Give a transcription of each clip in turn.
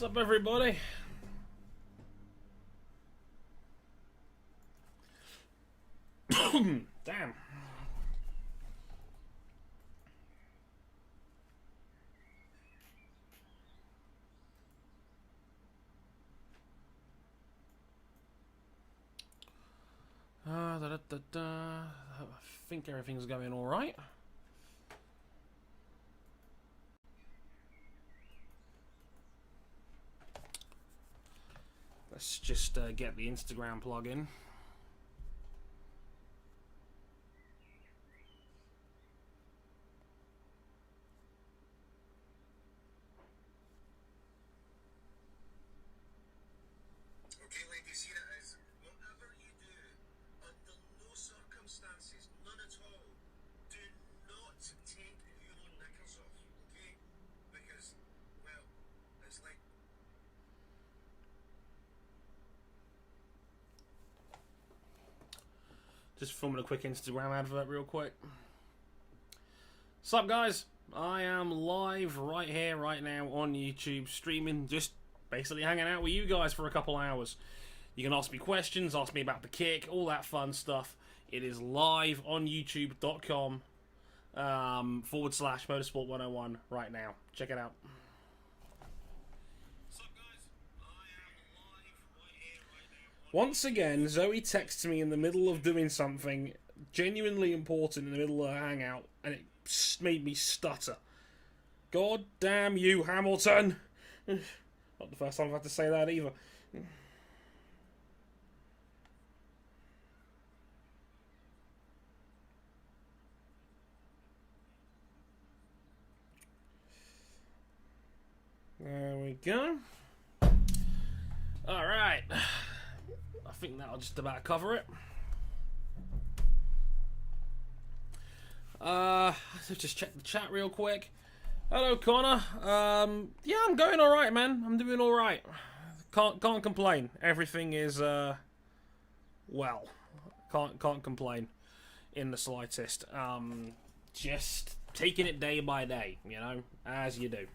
What's up, everybody? Damn. I think everything's going all right. Let's just get the Instagram plug-in. Okay, ladies, here it is. Whatever you do, under no circumstances, none at all, do not take your knickers off, okay? Because, well, it's like... Just filming a quick Instagram advert real quick. Sup, guys? I am live right here, right now on YouTube, streaming, just basically hanging out with you guys for a couple hours. You can ask me questions, ask me about the kick, all that fun stuff. It is live on youtube.com / Motorsport 101 right now. Check it out. Once again, Zoe texts me in the middle of doing something genuinely important in the middle of a hangout, and it made me stutter. God damn you, Hamilton! Not the first time I've had to say that either. There we go. Alright. I think that'll just about cover it. Let's just check the chat real quick. Hello, Connor. Yeah, I'm going alright, man. I'm doing alright. Can't complain. Everything is, well. Can't complain in the slightest. Just taking it day by day, you know, as you do.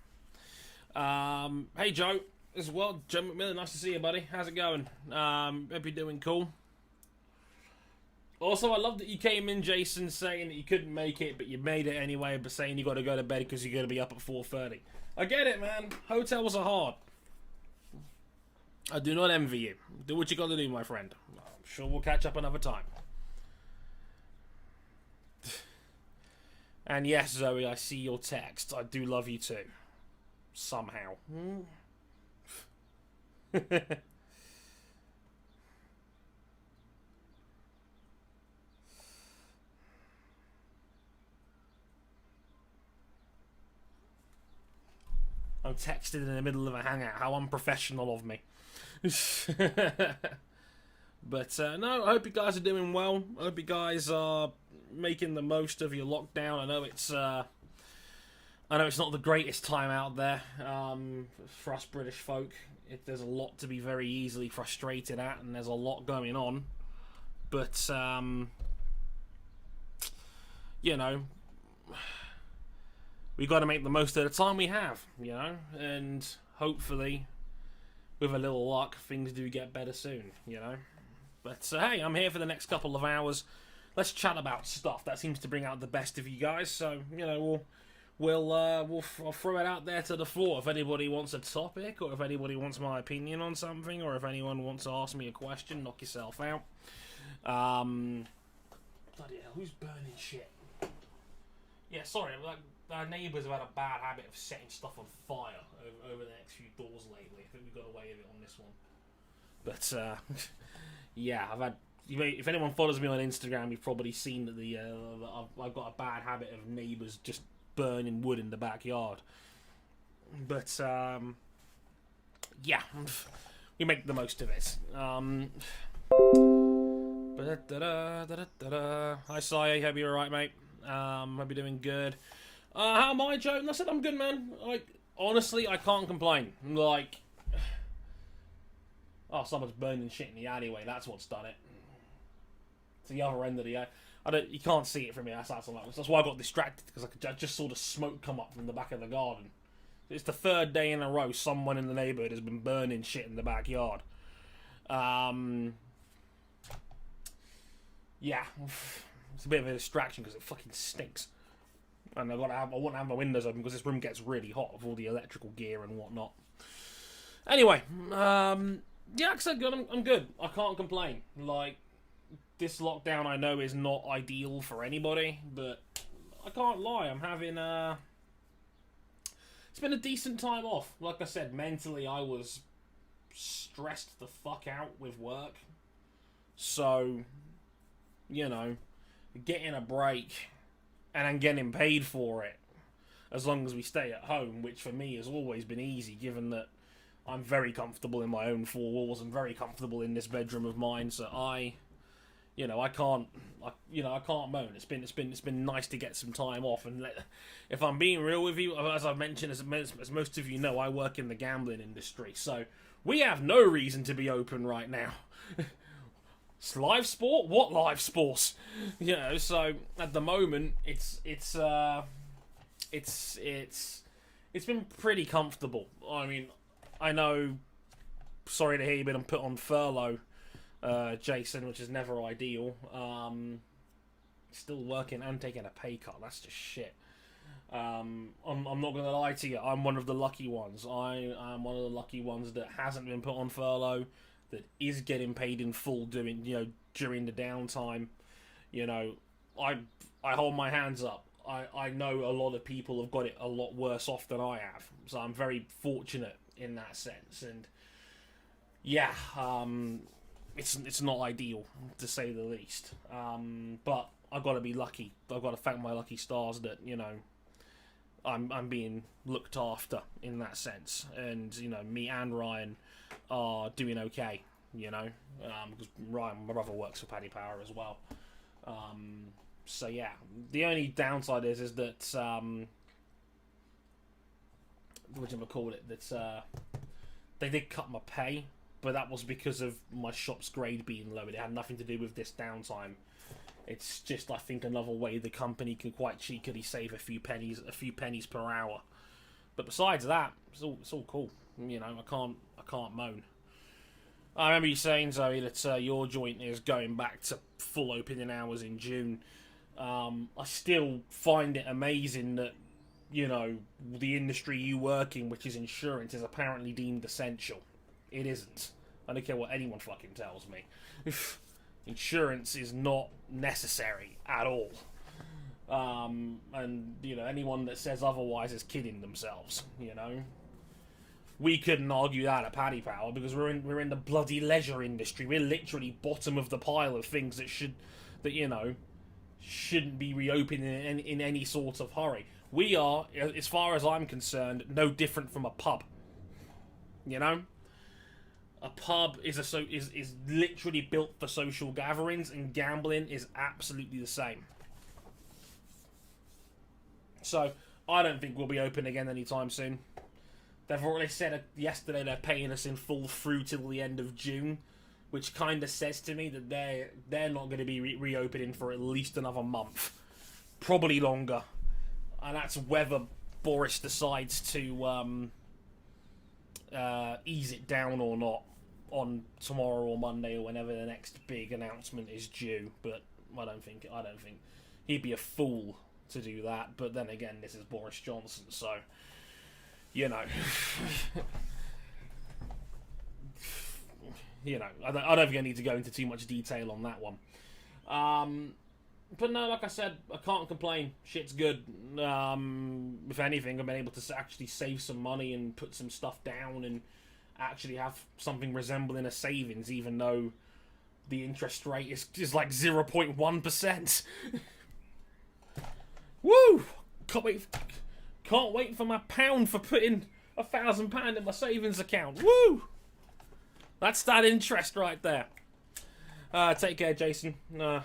Hey, Joe. As well, Joe McMillan, nice to see you, buddy. How's it going? Hope you're doing cool. Also, I love that you came in, Jason, saying that you couldn't make it, but you made it anyway, but saying you got to go to bed because you're going to be up at 4:30. I get it, man. Hotels are hard. I do not envy you. Do what you got to do, my friend. I'm sure we'll catch up another time. And yes, Zoe, I see your text. I do love you too. Somehow. I'm texted in the middle of a hangout. How unprofessional of me. But no, I hope you guys are doing well. I hope you guys are making the most of your lockdown. I know it's not the greatest time out there for us British folk. There's a lot to be very easily frustrated at, and there's a lot going on. But you know, we got to make the most of the time we have, you know, and hopefully, with a little luck, things do get better soon, you know. But hey, I'm here for the next couple of hours. Let's chat about stuff that seems to bring out the best of you guys. So you know, I'll throw it out there to the floor. If anybody wants a topic, or if anybody wants my opinion on something, or if anyone wants to ask me a question, knock yourself out. Bloody hell, who's burning shit? Yeah, sorry, our neighbours have had a bad habit of setting stuff on fire over the next few doors lately. I think we got away with it on this one. But, yeah, if anyone follows me on Instagram, you've probably seen that I've got a bad habit of neighbours just burning wood in the backyard. But, yeah, we make the most of it. Hi, Sai, hope you're alright, mate. Hope you're doing good. How am I, Joe? I said I'm good, man. Honestly, I can't complain. Like, oh, someone's burning shit in the alleyway. That's what's done it. It's the other end of the you can't see it from here. That's why I got distracted, because I just saw the smoke come up from the back of the garden. It's the third day in a row someone in the neighbourhood has been burning shit in the backyard. Yeah, it's a bit of a distraction because it fucking stinks. And I want to have my windows open because this room gets really hot with all the electrical gear and whatnot. Anyway, yeah, like I said, I'm good. I can't complain. Like, this lockdown I know is not ideal for anybody, but I can't lie. I'm having it's been a decent time off. Like I said, mentally I was stressed the fuck out with work. So, you know, getting a break and then getting paid for it, as long as we stay at home, which for me has always been easy, given that I'm very comfortable in my own four walls and very comfortable in this bedroom of mine. So I can't moan. It's been nice to get some time off. And if I'm being real with you, as I've mentioned, as most of you know, I work in the gambling industry, so we have no reason to be open right now. It's live sport? What live sports? You know, so at the moment it's been pretty comfortable. I mean, I know, sorry to hear you've been put on furlough, Jason, which is never ideal. Still working and taking a pay cut. That's just shit. I'm not gonna lie to you. I'm one of the lucky ones. I am one of the lucky ones that hasn't been put on furlough, that is getting paid in full during the downtime. You know, I hold my hands up. I know a lot of people have got it a lot worse off than I have, so I'm very fortunate in that sense. And yeah, it's not ideal, to say the least. But I've got to be lucky. I've got to thank my lucky stars that, you know, I'm being looked after in that sense. And, you know, me and Ryan are doing okay, you know, because Ryan, my brother, works for Paddy Power as well. So yeah, the only downside is that what do you call it? That they did cut my pay, but that was because of my shop's grade being low. It had nothing to do with this downtime. It's just, I think, another way the company can quite cheekily save a few pennies per hour. But besides that, it's all cool. You know, I can't moan. I remember you saying, Zoe, that your joint is going back to full opening hours in June. I still find it amazing that, you know, the industry you work in, which is insurance, is apparently deemed essential. It isn't. I don't care what anyone fucking tells me. Insurance is not necessary at all. And, you know, anyone that says otherwise is kidding themselves, you know. We couldn't argue that at Paddy Power because we're in the bloody leisure industry. We're literally bottom of the pile of things that shouldn't be reopening in any sort of hurry. We are, as far as I'm concerned, no different from a pub. You know, a pub is literally built for social gatherings, and gambling is absolutely the same. So I don't think we'll be open again anytime soon. They've already said yesterday they're paying us in full through till the end of June, which kind of says to me that they're not going to be reopening for at least another month, probably longer, and that's whether Boris decides to ease it down or not on tomorrow or Monday or whenever the next big announcement is due. But I don't think he'd be a fool to do that. But then again, this is Boris Johnson, so. You know, I don't think I need to go into too much detail on that one. But no, like I said, I can't complain. Shit's good. If anything, I've been able to actually save some money and put some stuff down and actually have something resembling a savings, even though the interest rate is like 0.1%. Woo! Can't wait for my pound for putting £1,000 in my savings account. Woo! That's that interest right there. Take care, Jason. Yeah.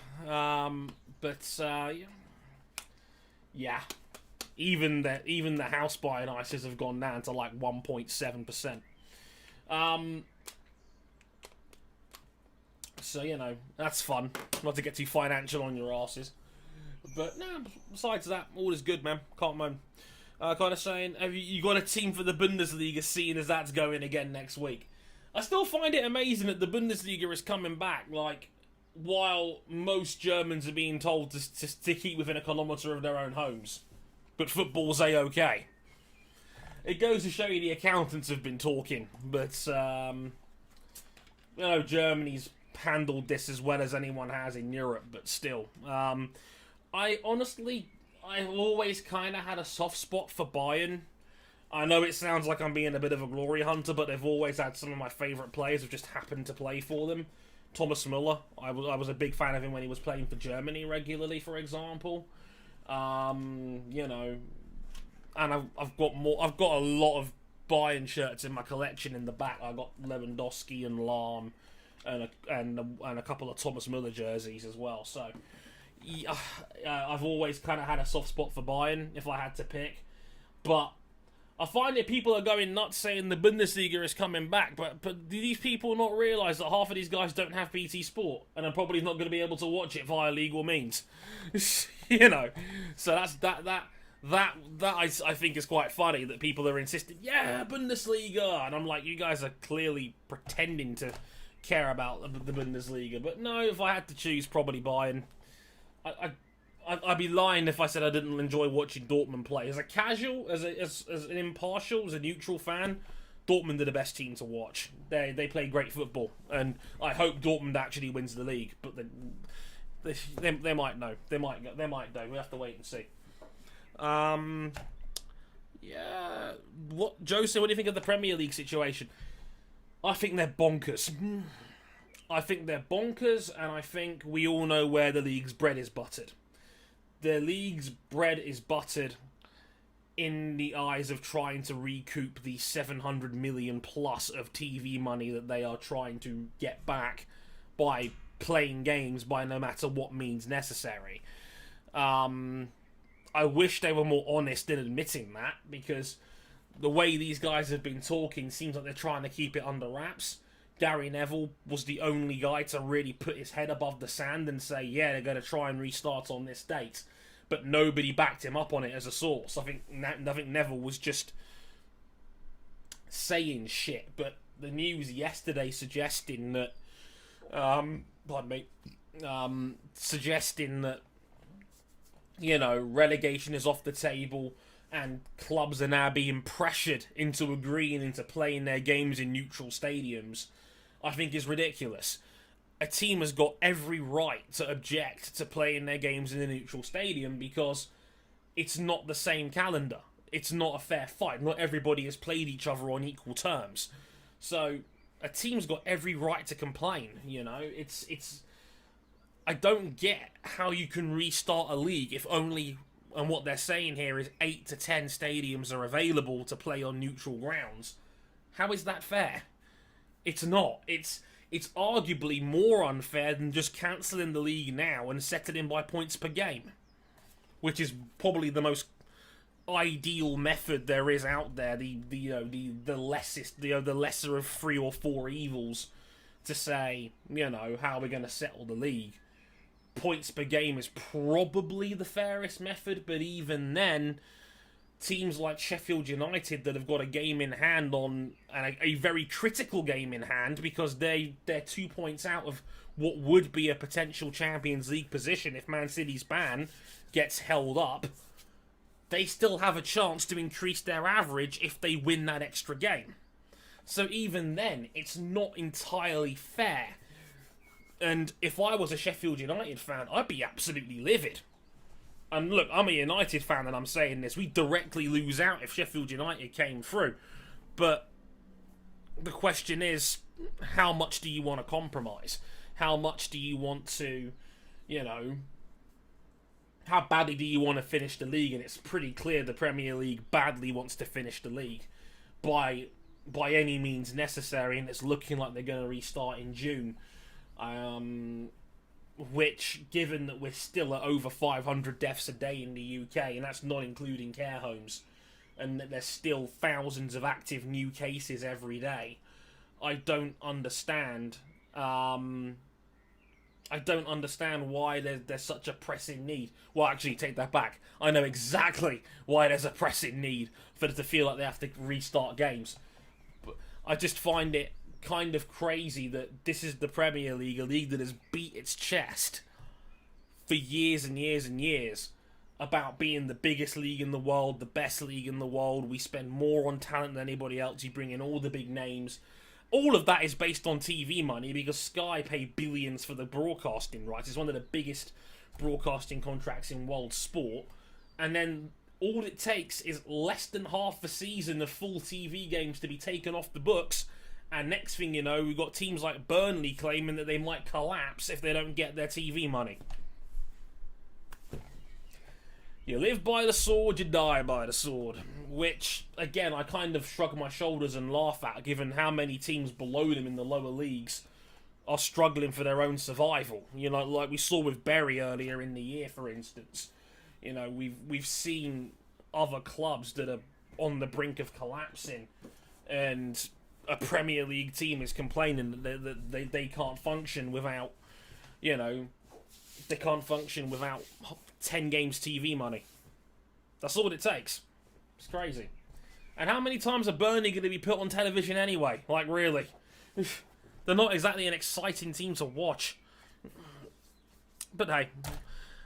Even the house buying ISAs have gone down to like 1.7%. So you know, that's fun. Not to get too financial on your asses. But no, besides that, all is good, man. Can't moan. Kind of saying, have you got a team for the Bundesliga, seeing as that's going again next week? I still find it amazing that the Bundesliga is coming back, like, while most Germans are being told to keep within a kilometre of their own homes. But football's A-OK. It goes to show you the accountants have been talking, but, Germany's handled this as well as anyone has in Europe, but still. I've always kind of had a soft spot for Bayern. I know it sounds like I'm being a bit of a glory hunter, but they've always had some of my favourite players who've just happened to play for them. Thomas Müller, I was a big fan of him when he was playing for Germany regularly, for example. And I've got a lot of Bayern shirts in my collection in the back. I got Lewandowski and Lahm, and a couple of Thomas Müller jerseys as well. So I've always kind of had a soft spot for Bayern if I had to pick, but I find that people are going nuts saying the Bundesliga is coming back, but do these people not realise that half of these guys don't have BT Sport and are probably not going to be able to watch it via legal means? So that I think is quite funny that people are insisting, yeah, Bundesliga, and I'm like, you guys are clearly pretending to care about the Bundesliga. But no, if I had to choose, probably Bayern. I'd be lying if I said I didn't enjoy watching Dortmund play. As a casual, as an impartial, as a neutral fan, Dortmund are the best team to watch. They play great football, and I hope Dortmund actually wins the league. But they might know. They might know. We have to wait and see. Yeah. What, Jose? What do you think of the Premier League situation? I think they're bonkers. I think they're bonkers, and I think we all know where the league's bread is buttered. The league's bread is buttered in the eyes of trying to recoup the 700 million plus of TV money that they are trying to get back by playing games by no matter what means necessary. I wish they were more honest in admitting that, because the way these guys have been talking seems like they're trying to keep it under wraps. Gary Neville was the only guy to really put his head above the sand and say, yeah, they're going to try and restart on this date. But nobody backed him up on it as a source. I think Neville was just saying shit. But the news yesterday suggesting that, suggesting that, relegation is off the table and clubs are now being pressured into agreeing into playing their games in neutral stadiums, I think is ridiculous. A team has got every right to object to playing their games in a neutral stadium because it's not the same calendar. It's not a fair fight. Not everybody has played each other on equal terms. So a team's got every right to complain, It's I don't get how you can restart a league if only, and what they're saying here is 8 to 10 stadiums are available to play on neutral grounds. How is that fair? It's not. It's arguably more unfair than just cancelling the league now and settling by points per game, which is probably the most ideal method there is out there. The lesser of 3 or 4 evils to say, how we're going to settle the league. Points per game is probably the fairest method, but even then, teams like Sheffield United that have got a game in hand and a very critical game in hand because they're 2 points out of what would be a potential Champions League position if Man City's ban gets held up, they still have a chance to increase their average if they win that extra game. So even then, it's not entirely fair. And if I was a Sheffield United fan, I'd be absolutely livid. And look, I'm a United fan and I'm saying this. We directly lose out if Sheffield United came through. But the question is, how much do you want to compromise? How much do you want to, how badly do you want to finish the league? And it's pretty clear the Premier League badly wants to finish the league by any means necessary. And it's looking like they're going to restart in June. Which, given that we're still at over 500 deaths a day in the UK, and that's not including care homes, and that there's still thousands of active new cases every day, I don't understand I don't understand why there's such a pressing need. Well, actually, take that back. I know exactly why there's a pressing need for them to feel like they have to restart games. But I just find it kind of crazy that this is the Premier League, a league that has beat its chest for years and years and years about being the biggest league in the world, the best league in the world. We spend more on talent than anybody else. You bring in all the big names. All of that is based on TV money because Sky pay billions for the broadcasting rights. It's one of the biggest broadcasting contracts in world sport. And then all it takes is less than half a season of full TV games to be taken off the books. And next thing you know, we've got teams like Burnley claiming that they might collapse if they don't get their TV money. You live by the sword, you die by the sword. Which, again, I kind of shrug my shoulders and laugh at, given how many teams below them in the lower leagues are struggling for their own survival. You know, like we saw with Bury earlier in the year, for instance. You know, we've seen other clubs that are on the brink of collapsing, and a Premier League team is complaining that they can't function without, you know, they can't function without 10 games TV money. That's all it takes. It's crazy. And how many times are Burnley going to be put on television anyway? Like, really? They're not exactly an exciting team to watch. But hey,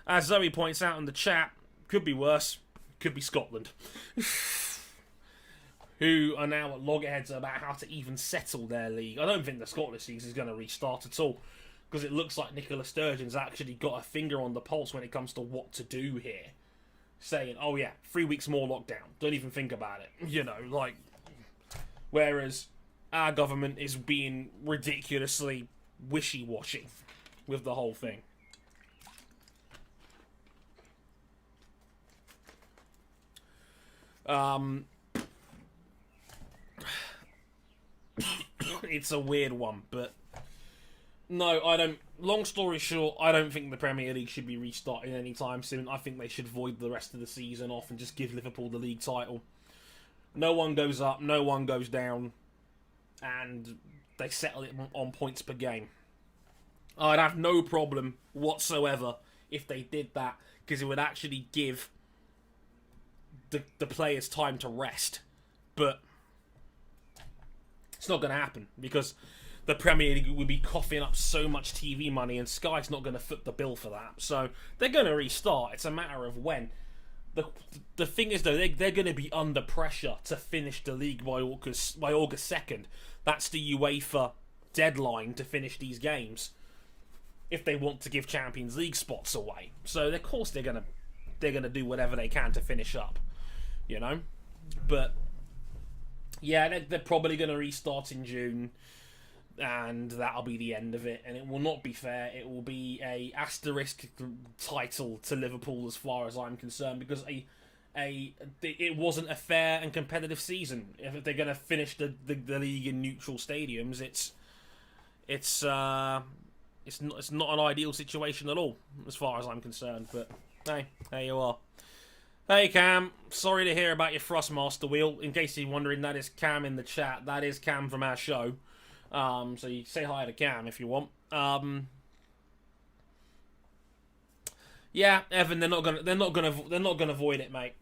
as Zoe points out in the chat, could be worse. Could be Scotland. Who are now at loggerheads about how to even settle their league. I don't think the Scottish League is going to restart at all, because it looks like Nicola Sturgeon's actually got a finger on the pulse when it comes to what to do here. Saying, oh yeah, 3 weeks more lockdown. Don't even think about it. You know, like... Whereas our government is being ridiculously wishy-washy with the whole thing. It's a weird one, but... No, I don't... Long story short, I don't think the Premier League should be restarting anytime soon. I think they should void the rest of the season off and just give Liverpool the league title. No one goes up, no one goes down, and they settle it on points per game. I'd have no problem whatsoever if they did that, because it would actually give the players time to rest. But it's not going to happen, because the Premier League would be coughing up so much TV money, and Sky's not going to foot the bill for that. So they're going to restart. It's a matter of when. The thing is, though, they're going to be under pressure to finish the league by August 2nd. That's the UEFA deadline to finish these games if they want to give Champions League spots away. So of course they're going to do whatever they can to finish up, you know. But yeah, they're probably going to restart in June. And that'll be the end of it, and it will not be fair. It will be a asterisk title to Liverpool as far as I'm concerned, because it wasn't a fair and competitive season. If they're going to finish the league in neutral stadiums, it's not an ideal situation at all as far as I'm concerned. But hey, there you are. Hey Cam, sorry to hear about your Thrustmaster wheel. In case you're wondering, that is Cam in the chat. That is Cam from our show. So you say hi to Cam if you want. Yeah, Evan, they're not gonna void it, mate.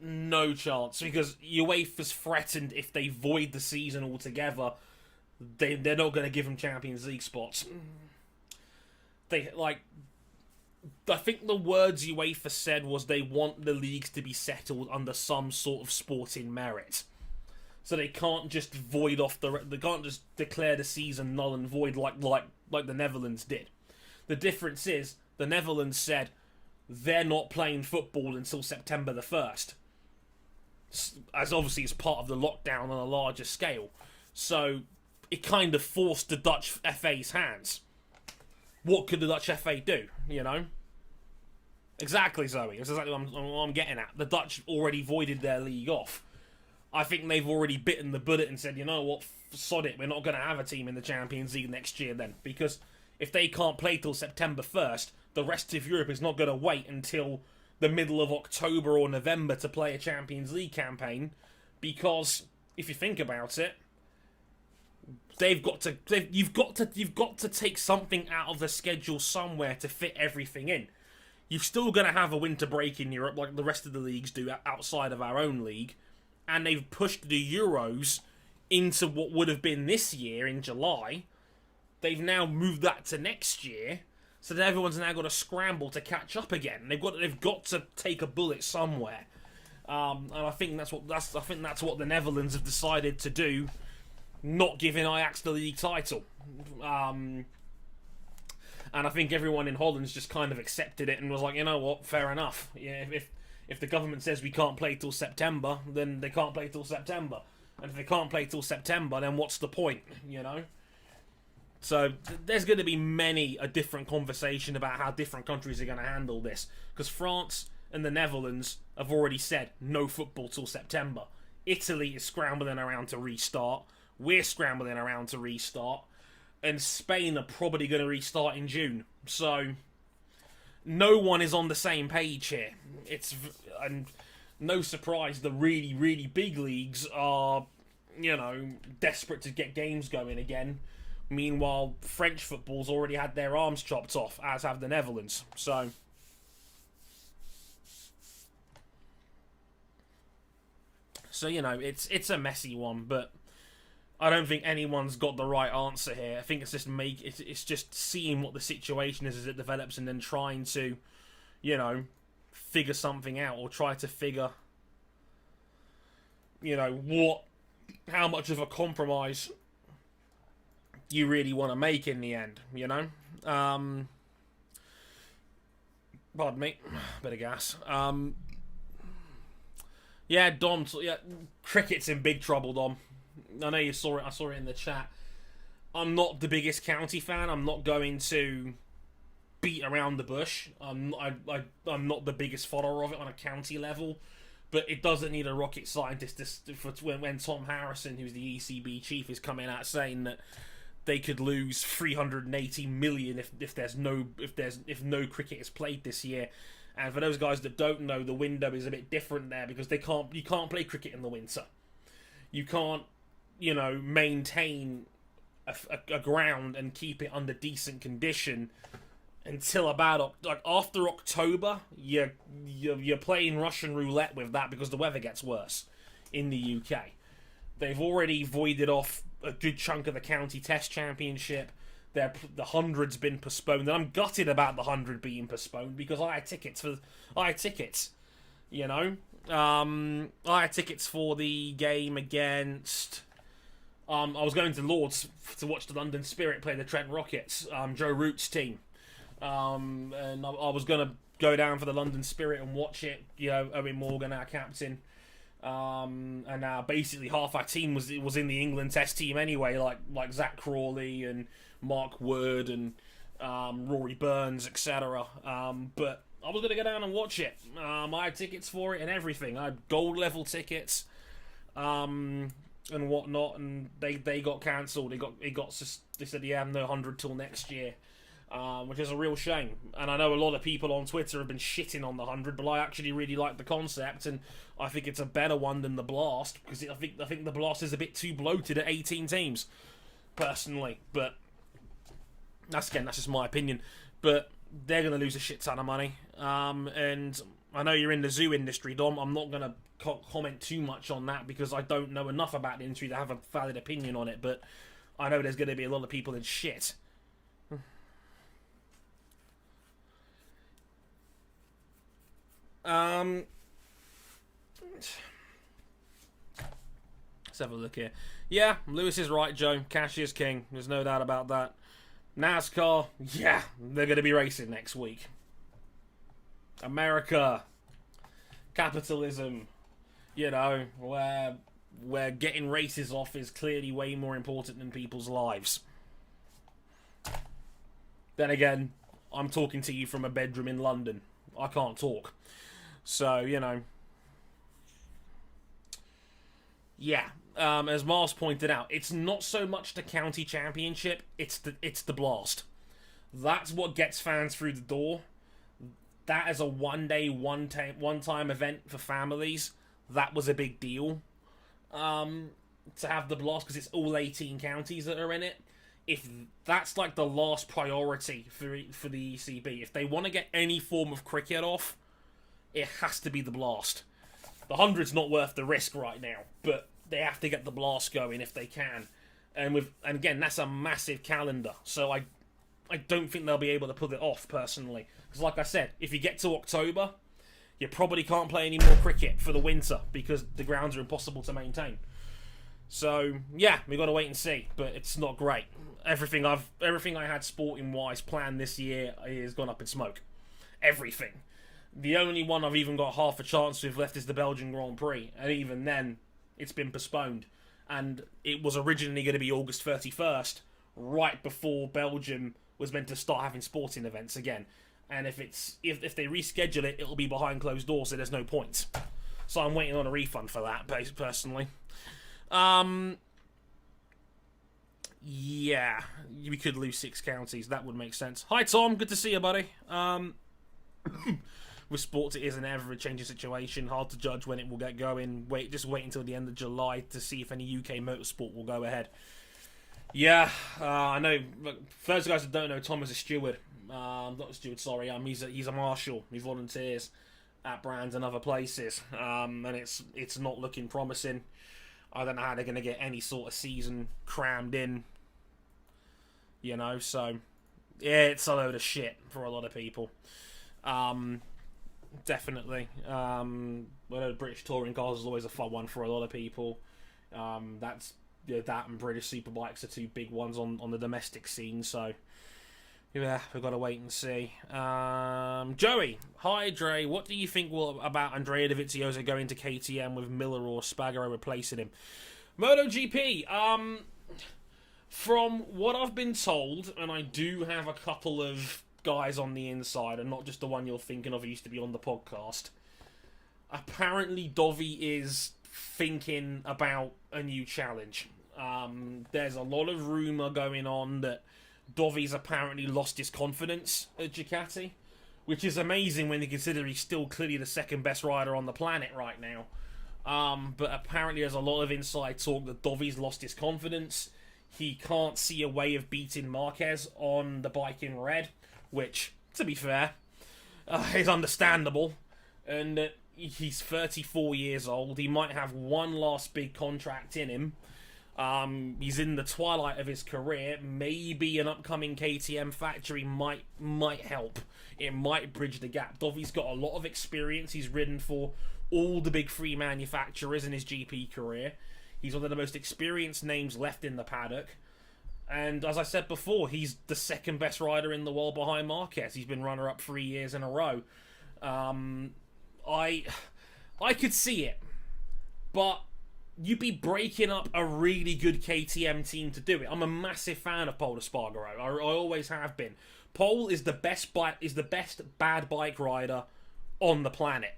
No chance, because UEFA's threatened if they void the season altogether, they're not gonna give them Champions League spots. I think the words UEFA said was they want the leagues to be settled under some sort of sporting merit. So they can't just void off they can't just declare the season null and void like the Netherlands did. The difference is the Netherlands said they're not playing football until September the 1st, as obviously as part of the lockdown on a larger scale. So it kind of forced the Dutch FA's hands. What could the Dutch FA do? You know. Exactly, Zoe. That's exactly what I'm getting at. The Dutch already voided their league off. I think they've already bitten the bullet and said, you know what, sod it, we're not going to have a team in the Champions League next year then. Because if they can't play till September 1st, the rest of Europe is not going to wait until the middle of October or November to play a Champions League campaign. Because, if you think about it, You've got to take something out of the schedule somewhere to fit everything in. You're still going to have a winter break in Europe like the rest of the leagues do outside of our own league. And they've pushed the Euros into what would have been this year in July. They've now moved that to next year. So that everyone's now got to scramble to catch up again. They've got to take a bullet somewhere. And I think that's what the Netherlands have decided to do, not giving Ajax the league title. And I think everyone in Holland's just kind of accepted it and was like, you know what, fair enough. Yeah, if the government says we can't play till September, then they can't play till September. And if they can't play till September, then what's the point, you know? So there's going to be many a different conversation about how different countries are going to handle this. Because France and the Netherlands have already said no football till September. Italy is scrambling around to restart. We're scrambling around to restart. And Spain are probably going to restart in June. So no one is on the same page here. And no surprise the really, really big leagues are, you know, desperate to get games going again. Meanwhile, French football's already had their arms chopped off, as have the Netherlands. So you know, it's a messy one, but I don't think anyone's got the right answer here. I think it's just seeing what the situation is as it develops and then trying to, you know, figure something out or try to figure, you know, how much of a compromise you really want to make in the end, you know? Pardon me, bit of gas. Yeah, Dom, yeah, cricket's in big trouble, Dom. I know you saw it. I saw it in the chat. I'm not the biggest county fan. I'm not going to beat around the bush. I'm not the biggest follower of it on a county level, but it doesn't need a rocket scientist when Tom Harrison, who's the ECB chief, is coming out saying that they could lose 380 million if no cricket is played this year. And for those guys that don't know, the window is a bit different there because you can't play cricket in the winter. You can't, you know, maintain a ground and keep it under decent condition until about after October. You're playing Russian roulette with that because the weather gets worse in the UK. They've already voided off a good chunk of the county test championship. The 100's been postponed, and I'm gutted about the 100 being postponed because I had tickets, you know. I had tickets for the game against. I was going to Lords to watch the London Spirit play the Trent Rockets, Joe Root's team, and I was going to go down for the London Spirit and watch it. You know, Owen Morgan, our captain, and basically half our team was in the England Test team anyway, like Zach Crawley and Mark Wood and Rory Burns, etc. But I was going to go down and watch it. I had tickets for it and everything. I had gold level tickets and whatnot, and they got cancelled. They said, yeah, no 100 till next year, which is a real shame. And I know a lot of people on Twitter have been shitting on the 100, but I actually really like the concept, and I think it's a better one than the Blast because I think the Blast is a bit too bloated at 18 teams, personally. But that's just my opinion. But they're going to lose a shit ton of money. And I know you're in the zoo industry, Dom. I'm not going to comment too much on that because I don't know enough about the industry to have a valid opinion on it. But I know there's going to be a lot of people in shit. Let's have a look here. Yeah, Lewis is right, Joe. Cash is king. There's no doubt about that. NASCAR, yeah, they're going to be racing next week. America, capitalism, you know, where getting races off is clearly way more important than people's lives. Then again, I'm talking to you from a bedroom in London. I can't talk. So, you know. Yeah. As Mars pointed out, it's not so much the county championship, it's the Blast. That's what gets fans through the door. That is a one-day, one-time event for families. That was a big deal. to have the blast because it's all 18 counties that are in it. If that's like the last priority for the ECB, if they want to get any form of cricket off, it has to be the blast. The 100's not worth the risk right now, but they have to get the blast going if they can. And again, that's a massive calendar, so I don't think they'll be able to pull it off personally. Because like I said, if you get to October, you probably can't play any more cricket for the winter because the grounds are impossible to maintain. So yeah, we got to wait and see, but it's not great. Everything I had sporting wise planned this year is gone up in smoke. Everything. The only one I've even got half a chance with left is the Belgian Grand Prix, and even then, it's been postponed. And it was originally going to be August 31st, right before Belgium was meant to start having sporting events again. And if they reschedule it, it'll be behind closed doors, so there's no point. So I'm waiting on a refund for that, personally. Yeah, we could lose 6 counties. That would make sense. Hi, Tom. Good to see you, buddy. With sports, it is an ever-changing situation. Hard to judge when it will get going. Just wait until the end of July to see if any UK motorsport will go ahead. Yeah, I know. For those guys that don't know, Tom is a steward. Not a steward, sorry. He's a marshal. He volunteers at brands and other places. And it's not looking promising. I don't know how they're going to get any sort of season crammed in. You know, so yeah, it's a load of shit for a lot of people. Definitely. I know British touring cars is always a fun one for a lot of people. That and British Superbikes are 2 big ones on the domestic scene. So yeah, we've got to wait and see. Joey, hi Dre. What do you think about Andrea Dovizioso going to KTM with Miller or Spargaro replacing him? MotoGP. From what I've been told, and I do have a couple of guys on the inside, and not just the one you're thinking of who used to be on the podcast. Apparently, Dovi is thinking about a new challenge. There's a lot of rumour going on that Dovi's apparently lost his confidence at Ducati, which is amazing when you consider he's still clearly the second best rider on the planet right now. But apparently there's a lot of inside talk that Dovi's lost his confidence. He can't see a way of beating Marquez on the bike in red, which, to be fair, is understandable. And he's 34 years old. He might have one last big contract in him. He's in the twilight of his career. Maybe an upcoming KTM factory might help. It might bridge the gap. Dovi's got a lot of experience. He's ridden for all the big 3 manufacturers in his GP career. He's one of the most experienced names left in the paddock. And as I said before, he's the second best rider in the world behind Marquez. He's been runner-up 3 years in a row. I could see it. But you'd be breaking up a really good KTM team to do it. I'm a massive fan of Pol Espargaro. I always have been. Pol is the best bad bike rider on the planet.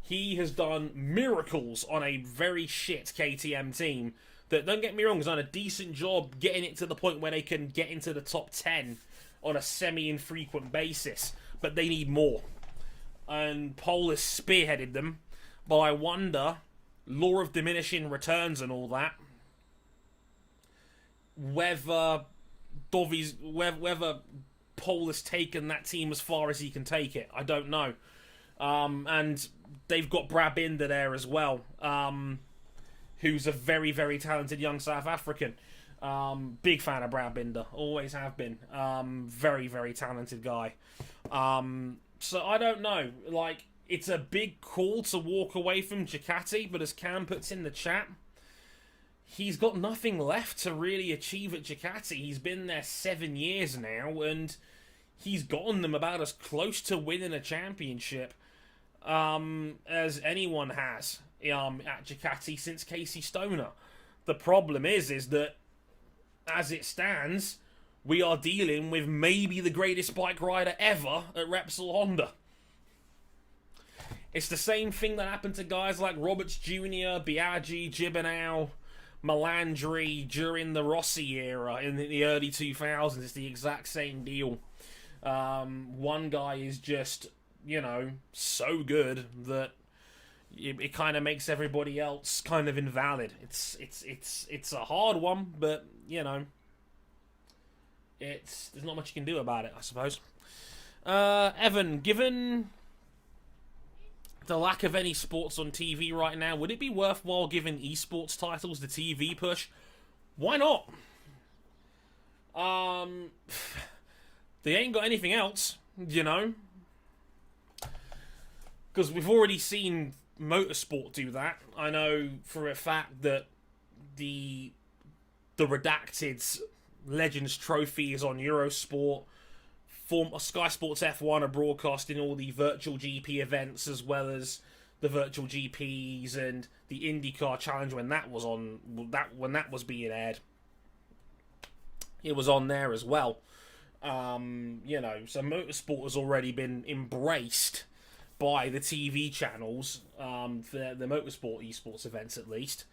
He has done miracles on a very shit KTM team that, don't get me wrong, has done a decent job getting it to the point where they can get into the top 10 on a semi-infrequent basis. But they need more. And Pol has spearheaded them. But I wonder, law of diminishing returns and all that, whether Pol has taken that team as far as he can take it. I don't know. And they've got Brad Binder there as well, who's a very, very talented young South African. Big fan of Brad Binder, always have been. Very, very talented guy. So I don't know. Like, it's a big call to walk away from Ducati, but as Cam puts in the chat, he's got nothing left to really achieve at Ducati. He's been there 7 years now, and he's gotten them about as close to winning a championship as anyone has at Ducati since Casey Stoner. The problem is that, as it stands, we are dealing with maybe the greatest bike rider ever at Repsol Honda. It's the same thing that happened to guys like Roberts Jr., Biaggi, Gibernau, Melandri during the Rossi era in the early 2000s. It's the exact same deal. One guy is just, so good that, it kind of makes everybody else kind of invalid. It's a hard one, but you know, there's not much you can do about it, I suppose. Evan, given the lack of any sports on TV right now, would it be worthwhile giving esports titles the TV push? Why not? They ain't got anything else, you know? Because we've already seen Motorsport do that. I know for a fact that the Redacted Legends Trophy is on Eurosport. Sky Sports F1 are broadcasting all the virtual GP events as well as the virtual GPs and the IndyCar Challenge when that was being aired. It was on there as well. You know, so Motorsport has already been embraced by the TV channels for the Motorsport esports events at least.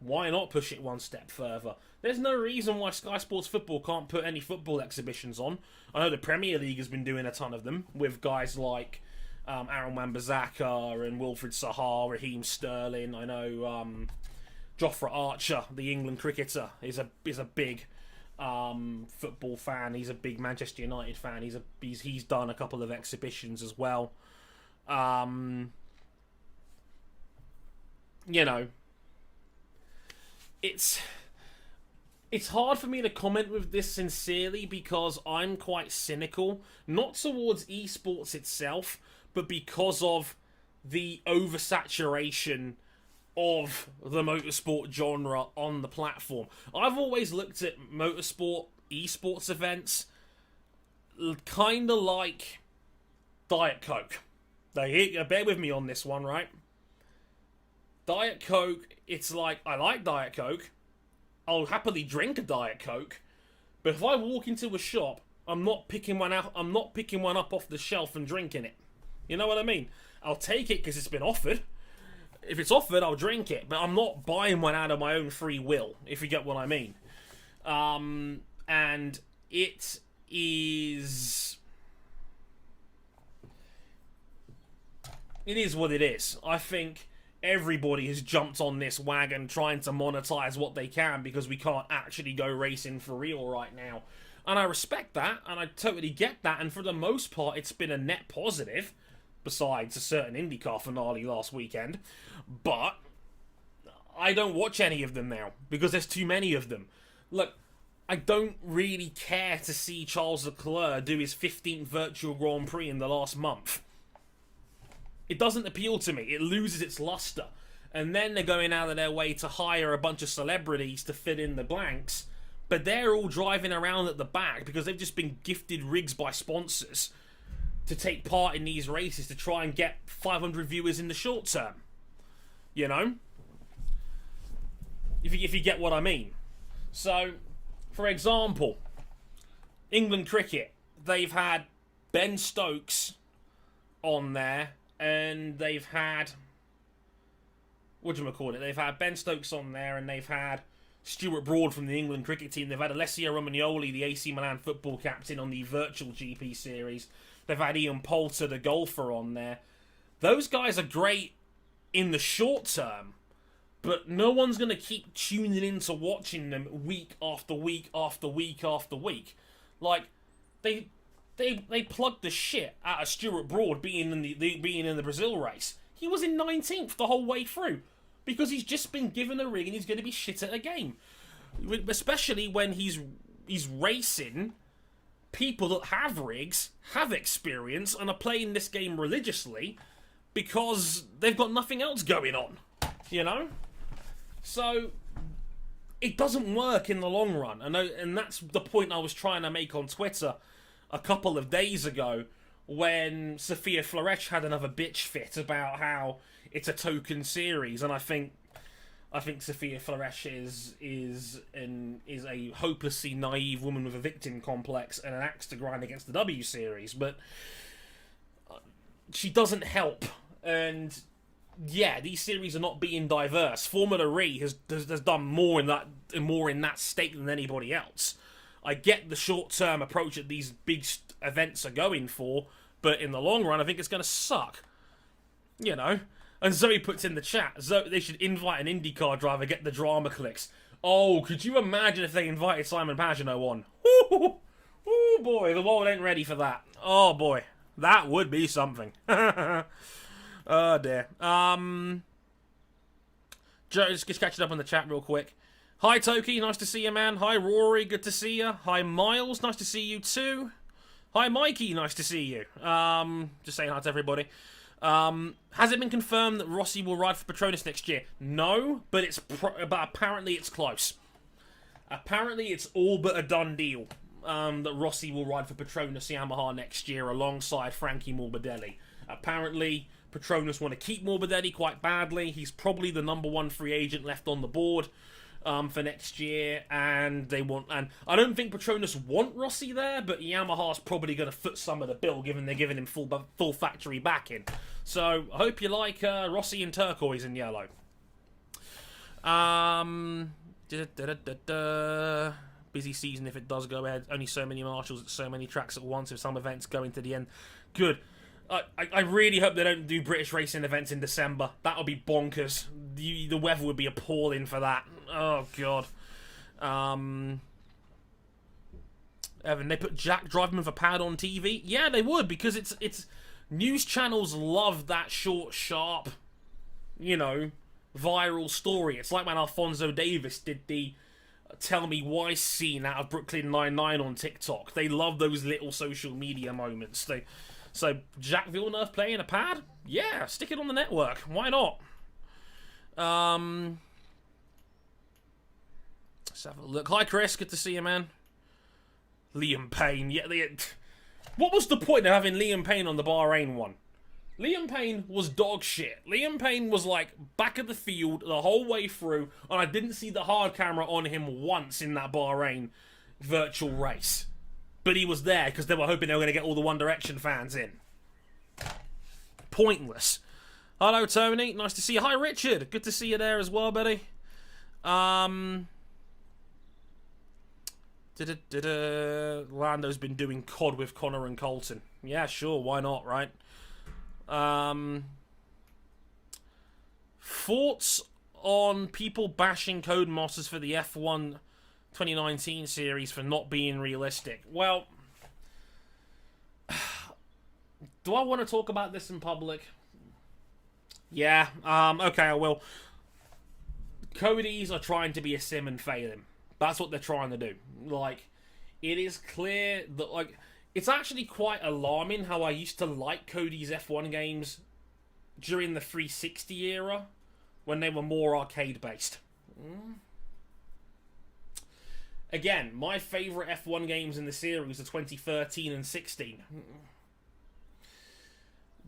Why not push it one step further? There's no reason why Sky Sports Football can't put any football exhibitions on. I know the Premier League has been doing a ton of them with guys like Aaron Wan-Bissaka and Wilfried Zaha, Raheem Sterling. I know Jofra Archer, the England cricketer, is a big football fan. He's a big Manchester United fan. He's done a couple of exhibitions as well. You know, it's hard for me to comment with this sincerely because I'm quite cynical, not towards esports itself, but because of the oversaturation of the motorsport genre on the platform. I've always looked at motorsport esports events kind of like Diet Coke. Bear with me on this one, right? Diet Coke, it's like, I like Diet Coke. I'll happily drink a Diet Coke. But if I walk into a shop, I'm not picking one up off the shelf and drinking it. You know what I mean? I'll take it because it's been offered. If it's offered, I'll drink it. But I'm not buying one out of my own free will, if you get what I mean. And it is... It is what it is. I think everybody has jumped on this wagon trying to monetize what they can because we can't actually go racing for real right now. And I respect that, and I totally get that, and for the most part, it's been a net positive, besides a certain IndyCar finale last weekend. But I don't watch any of them now, because there's too many of them. Look, I don't really care to see Charles Leclerc do his 15th virtual Grand Prix in the last month. It doesn't appeal to me. It loses its luster. And then they're going out of their way to hire a bunch of celebrities to fill in the blanks. But they're all driving around at the back because they've just been gifted rigs by sponsors to take part in these races to try and get 500 viewers in the short term. You know? If you get what I mean. So, for example, England cricket. They've had Ben Stokes on there. And they've had... whatchamacallit? They've had Ben Stokes on there, and they've had Stuart Broad from the England cricket team. They've had Alessio Romagnoli, the AC Milan football captain, on the virtual GP series. They've had Ian Poulter, the golfer, on there. Those guys are great in the short term, but no one's going to keep tuning in to watching them week after week after week after week. Like, they plugged the shit out of Stuart Broad being in the Brazil race. He was in 19th the whole way through because he's just been given a rig and he's going to be shit at a game. Especially when he's racing people that have rigs, have experience, and are playing this game religiously because they've got nothing else going on. You know? So it doesn't work in the long run. And that's the point I was trying to make on Twitter a couple of days ago when Sophia Floresh had another bitch fit about how it's a token series, and I think Sophia Floresh is a hopelessly naive woman with a victim complex and an axe to grind against the W series, but she doesn't help. And yeah, these series are not being diverse. Formula E has done more in that state than anybody else. I get the short-term approach that these big events are going for, but in the long run, I think it's going to suck. You know, And Zoe puts in the chat, they should invite an IndyCar driver, get the drama clicks. Oh, could you imagine if they invited Simon Pagenaud on? Oh boy, the world ain't ready for that. Oh boy, that would be something. Oh dear. Joe, just catching up on the chat real quick. Hi Toki, nice to see you, man. Hi Rory, good to see you. Hi Miles, nice to see you too. Hi Mikey, nice to see you. Just saying hi to everybody. Has it been confirmed that Rossi will ride for Petronas next year? No, but but apparently it's close. Apparently it's all but a done deal. That Rossi will ride for Petronas Yamaha next year alongside Frankie Morbidelli. Apparently Petronas want to keep Morbidelli quite badly. He's probably the #1 free agent left on the board for next year, and I don't think Petronas want Rossi there, but Yamaha's probably going to foot some of the bill, given they're giving him full factory backing. So I hope you like Rossi in turquoise and yellow. Busy season if it does go ahead. Only so many marshals at so many tracks at once, with some events going to the end. Good. I really hope they don't do British racing events in December. That'll be bonkers. The weather would be appalling for that. Oh, God. Evan, they put Jack driving with a pad on TV? Yeah, they would, because it's news channels love that short, sharp, viral story. It's like when Alfonso Davis did the Tell Me Why scene out of Brooklyn Nine-Nine on TikTok. They love those little social media moments. So Jack Villeneuve playing a pad? Yeah, stick it on the network. Why not? Let's have a look. Hi, Chris. Good to see you, man. Liam Payne. Yeah, what was the point of having Liam Payne on the Bahrain one? Liam Payne was dog shit. Liam Payne was like back of the field the whole way through, and I didn't see the hard camera on him once in that Bahrain virtual race. But he was there because they were hoping they were going to get all the One Direction fans in. Pointless. Hello, Tony. Nice to see you. Hi, Richard. Good to see you there as well, buddy. Lando's been doing COD with Connor and Colton. Yeah, sure. Why not, right? Thoughts on people bashing Codemasters for the F1 2019 series for not being realistic? Well, do I want to talk about this in public? Yeah, okay, I will. Cody's are trying to be a sim and failing. That's what they're trying to do. Like, it is clear that, like, it's actually quite alarming how I used to like Cody's F1 games during the 360 era, when they were more arcade-based. Again, my favourite F1 games in the series are 2013 and 16.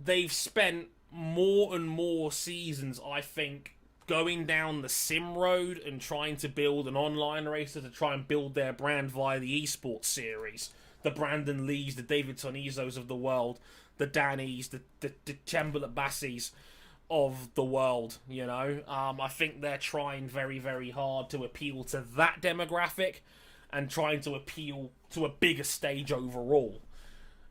They've spent more and more seasons, I think, going down the sim road and trying to build an online racer to try and build their brand via the esports series. The Brandon Lees, the David Tonizos of the world, the Dannys, the Chamberlain Bassis of the world, I think they're trying very, very hard to appeal to that demographic and trying to appeal to a bigger stage overall.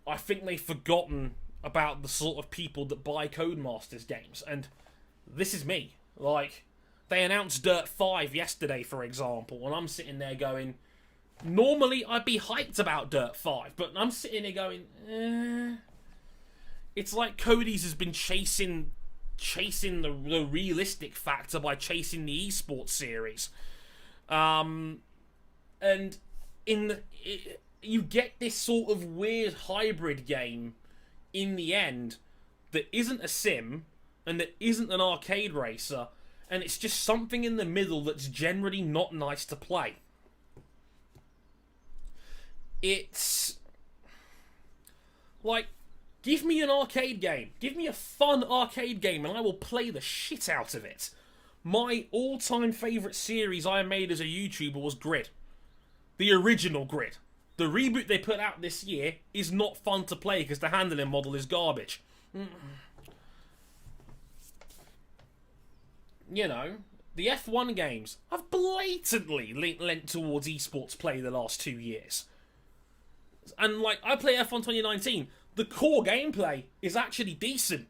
I think they've forgotten about the sort of people that buy Codemasters games, and this is me. Like, they announced Dirt 5 yesterday, for example, and I'm sitting there going, normally I'd be hyped about Dirt 5, but I'm sitting there going, It's like Cody's has been chasing the realistic factor by chasing the esports series. And you get this sort of weird hybrid game in the end that isn't a sim and that isn't an arcade racer, and it's just something in the middle that's generally not nice to play. It's like, give me an arcade game. Give me a fun arcade game and I will play the shit out of it. My all-time favourite series I made as a YouTuber was Grid. The original Grid. The reboot they put out this year is not fun to play because the handling model is garbage. The F1 games have blatantly lent towards esports play the last 2 years. And, like, I play F1 2019. The core gameplay is actually decent.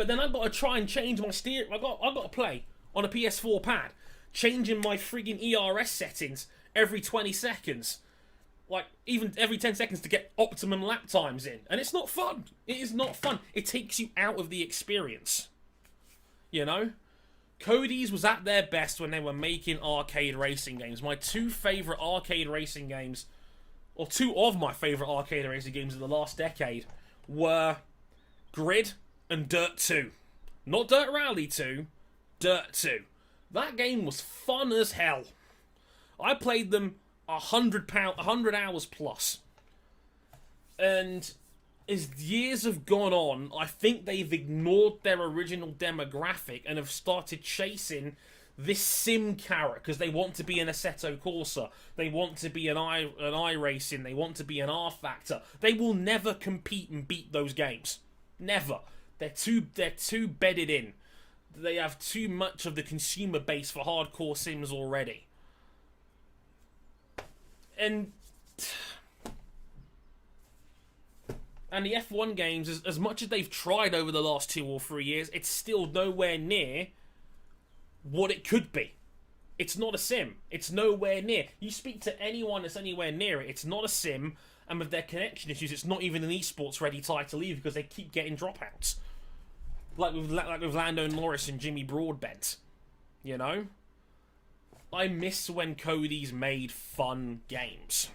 But then I've got to try and change my steer. I've got to play on a PS4 pad, changing my friggin' ERS settings every 20 seconds. Like, even every 10 seconds to get optimum lap times in. And it's not fun. It is not fun. It takes you out of the experience. You know? Cody's was at their best when they were making arcade racing games. My two favourite arcade racing games, or two of my favourite arcade racing games of the last decade, were Grid and Dirt 2. Not Dirt Rally 2, Dirt 2. That game was fun as hell. I played them 100 hours plus. And as years have gone on, I think they've ignored their original demographic and have started chasing this sim carrot because they want to be an Assetto Corsa, they want to be an iRacing, they want to be an R Factor. They will never compete and beat those games. Never. They're too bedded in. They have too much of the consumer base for hardcore sims already. And the F1 games, as much as they've tried over the last 2 or 3 years, it's still nowhere near what it could be. It's not a sim. It's nowhere near. You speak to anyone that's anywhere near it, it's not a sim, and with their connection issues, it's not even an esports ready title either because they keep getting dropouts. Like with Lando Norris and Jimmy Broadbent. You know? I miss when Cody's made fun games.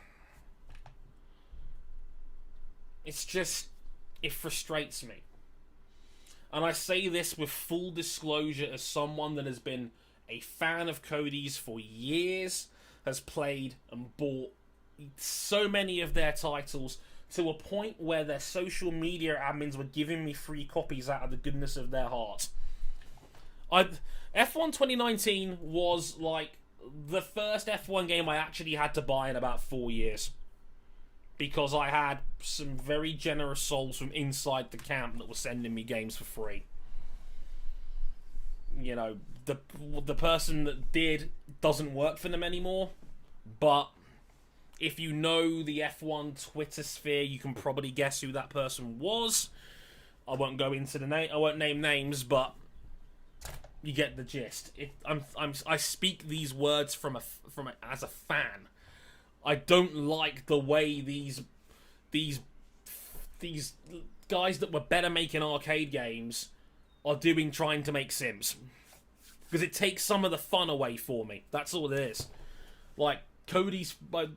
It's just, it frustrates me. And I say this with full disclosure as someone that has been a fan of Cody's for years, has played and bought so many of their titles to a point where their social media admins were giving me free copies out of the goodness of their heart. F1 2019 was like the first F1 game I actually had to buy in about 4 years. Because I had some very generous souls from inside the camp that were sending me games for free. You know, the person that did doesn't work for them anymore. But if you know the F1 Twitter sphere, you can probably guess who that person was. I won't go into the name. I won't name names, but you get the gist. I speak these words as a fan. I don't like the way these guys that were better making arcade games are trying to make sims. Because it takes some of the fun away for me. That's all it is. Like,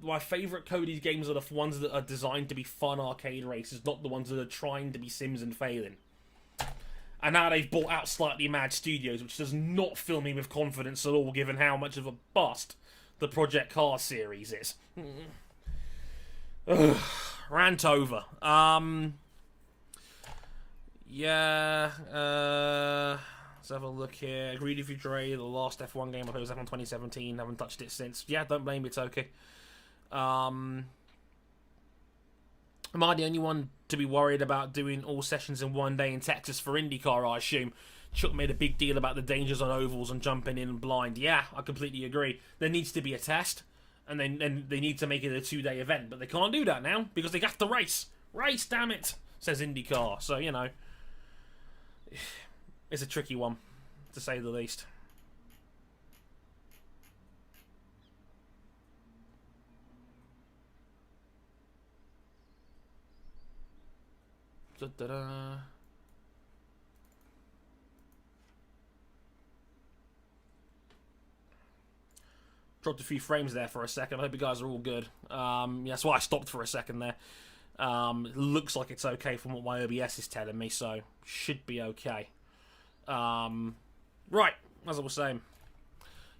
my favourite Cody's games are the ones that are designed to be fun arcade races, not the ones that are trying to be sims and failing. And now they've bought out Slightly Mad Studios, which does not fill me with confidence at all, given how much of a bust the Project Cars series is. Rant over. Let's have a look here. Agreed with you, Dre. The last F1 game I played was F1 2017. Haven't touched it since. Yeah, don't blame me, it's okay. Am I the only one to be worried about doing all sessions in one day in Texas for IndyCar, I assume? Chuck made a big deal about the dangers on ovals and jumping in blind. Yeah, I completely agree. There needs to be a test, and then they need to make it a 2-day event, but they can't do that now because they have to race. Race, damn it, says IndyCar. So, you know, it's a tricky one, to say the least. Da-da-da. Dropped a few frames there for a second. I hope you guys are all good. Yeah, that's why I stopped for a second there. It looks like it's okay from what my OBS is telling me, so should be okay. Right, as I was saying.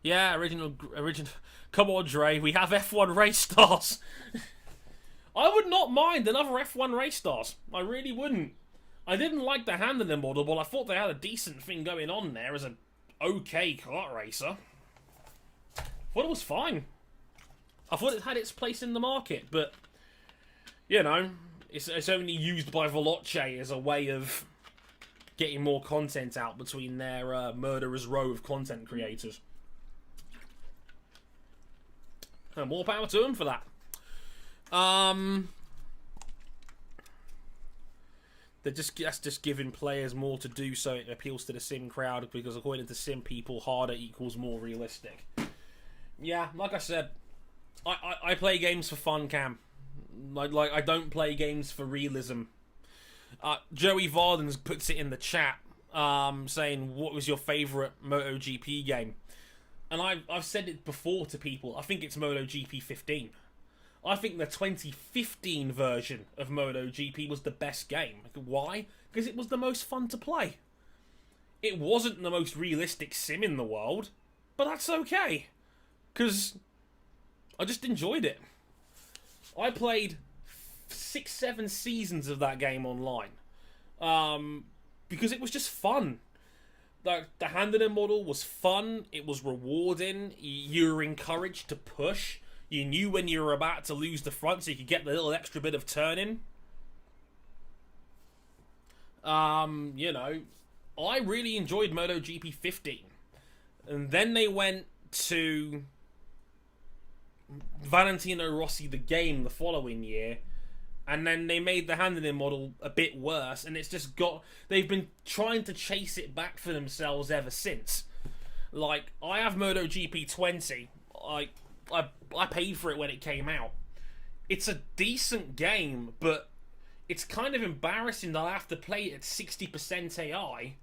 Yeah, original. Come on, Dre, we have F1 race stars. I would not mind another F1 race stars. I really wouldn't. I didn't like the handling model, but I thought they had a decent thing going on there as an okay kart racer. I thought it was fine. I thought it had its place in the market, but, you know, it's only used by Veloce as a way of getting more content out between their murderer's row of content creators. And more power to them for that. That's just giving players more to do, so it appeals to the sim crowd, because according to sim people, harder equals more realistic. Yeah, like I said, I play games for fun, Cam. Like I don't play games for realism. Joey Vardens puts it in the chat, saying, what was your favourite MotoGP game? And I've said it before to people, I think it's MotoGP 15. I think the 2015 version of MotoGP was the best game. Why? Because it was the most fun to play. It wasn't the most realistic sim in the world, but that's okay. Because I just enjoyed it. I played 6-7 seasons of that game online. Because it was just fun. Like, the hand-in model was fun. It was rewarding. You were encouraged to push. You knew when you were about to lose the front, so you could get the little extra bit of turning. You know, I really enjoyed MotoGP 15. And then they went to Valentino Rossi the game the following year, and then they made the hand-in model a bit worse, and it's just they've been trying to chase it back for themselves ever since. Like, I have MotoGP 20. I paid for it when it came out. It's a decent game, but it's kind of embarrassing that I have to play it at 60% AI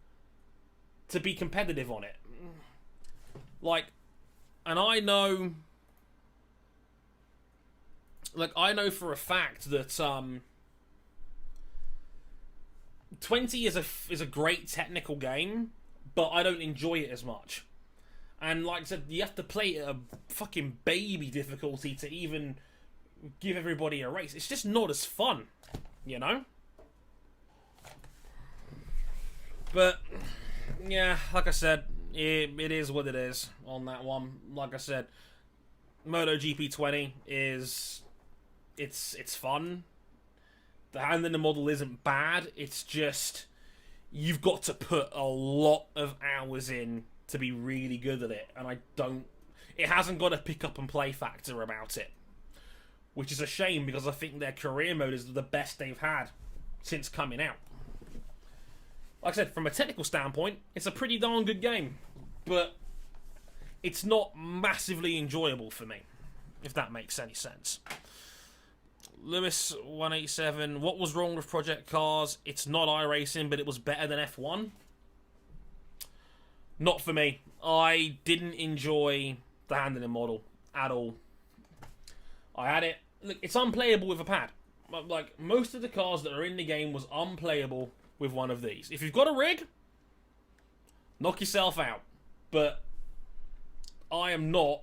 to be competitive on it. Like, and I know for a fact that 20 is a great technical game, but I don't enjoy it as much. And like I said, you have to play it at a fucking baby difficulty to even give everybody a race. It's just not as fun, you know? But, yeah, like I said, it is what it is on that one. Like I said, MotoGP 20 is... It's fun. The hand-in model isn't bad. It's just... You've got to put a lot of hours in to be really good at it, and it hasn't got a pick up and play factor about it, which is a shame, because I think their career mode is the best they've had since coming out. Like I said, from a technical standpoint, it's a pretty darn good game, but it's not massively enjoyable for me, if that makes any sense. Lewis 187, what was wrong with Project Cars? It's not iRacing, but it was better than F1. Not for me. I didn't enjoy the hand-in model at all. I had it. Look, it's unplayable with a pad. Like, most of the cars that are in the game was unplayable with one of these. If you've got a rig, knock yourself out. But I am not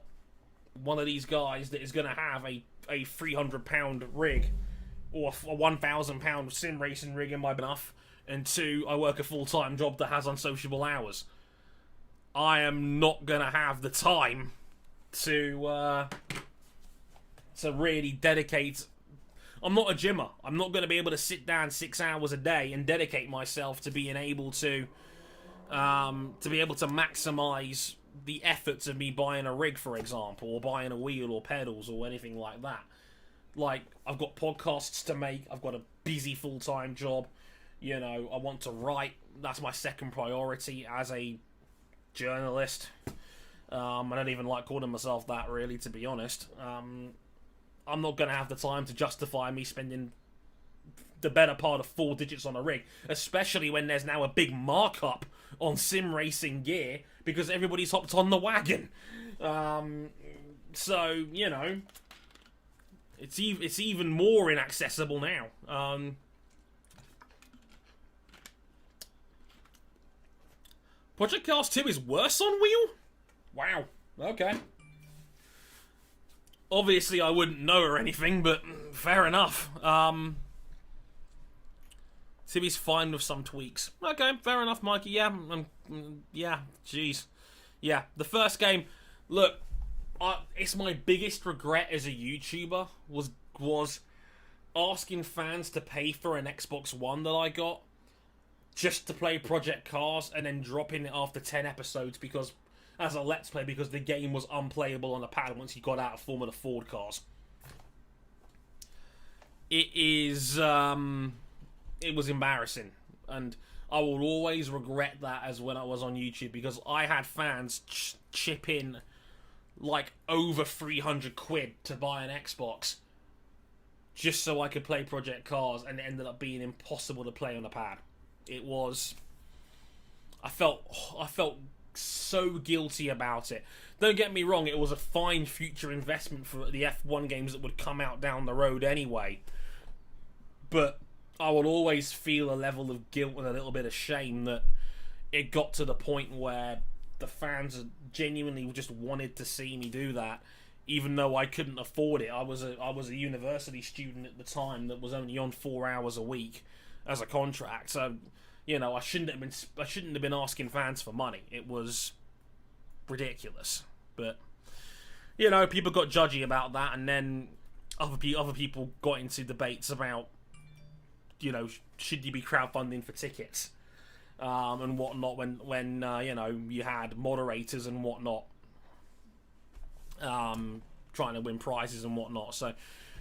one of these guys that is going to have a £300 rig or a £1,000 sim racing rig in my enough. And two, I work a full-time job that has unsociable hours. I am not going to have the time to really dedicate... I'm not a gymmer. I'm not going to be able to sit down 6 hours a day and dedicate myself to being able to maximise the efforts of me buying a rig, for example, or buying a wheel or pedals or anything like that. Like, I've got podcasts to make. I've got a busy full-time job. You know, I want to write. That's my second priority as a journalist. I don't even like calling myself that, really, to be honest. I'm not going to have the time to justify me spending the better part of 4 digits on a rig, especially when there's now a big markup on sim racing gear because everybody's hopped on the wagon. So, you know, it's even more inaccessible now. Project Cars 2 is worse on wheel? Wow. Okay. Obviously, I wouldn't know or anything, but fair enough. Timmy's fine with some tweaks. Okay, fair enough, Mikey. Yeah, jeez. Yeah, the first game, look, it's my biggest regret as a YouTuber was asking fans to pay for an Xbox One that I got just to play Project Cars and then dropping it after 10 episodes because as a Let's Play because the game was unplayable on a pad once you got out of Formula Ford cars. It is it was embarrassing, and I will always regret that as when I was on YouTube, because I had fans chip in like over 300 quid to buy an Xbox just so I could play Project Cars, and it ended up being impossible to play on a pad. It was... I felt so guilty about it. Don't get me wrong, it was a fine future investment for the F1 games that would come out down the road anyway. But I would always feel a level of guilt and a little bit of shame that it got to the point where the fans genuinely just wanted to see me do that, even though I couldn't afford it. I was a university student at the time that was only on 4 hours a week as a contract, so you know I shouldn't have been asking fans for money. It was ridiculous, but you know, people got judgy about that, and then other people got into debates about, you know, should you be crowdfunding for tickets and whatnot when you know, you had moderators and whatnot trying to win prizes and whatnot. So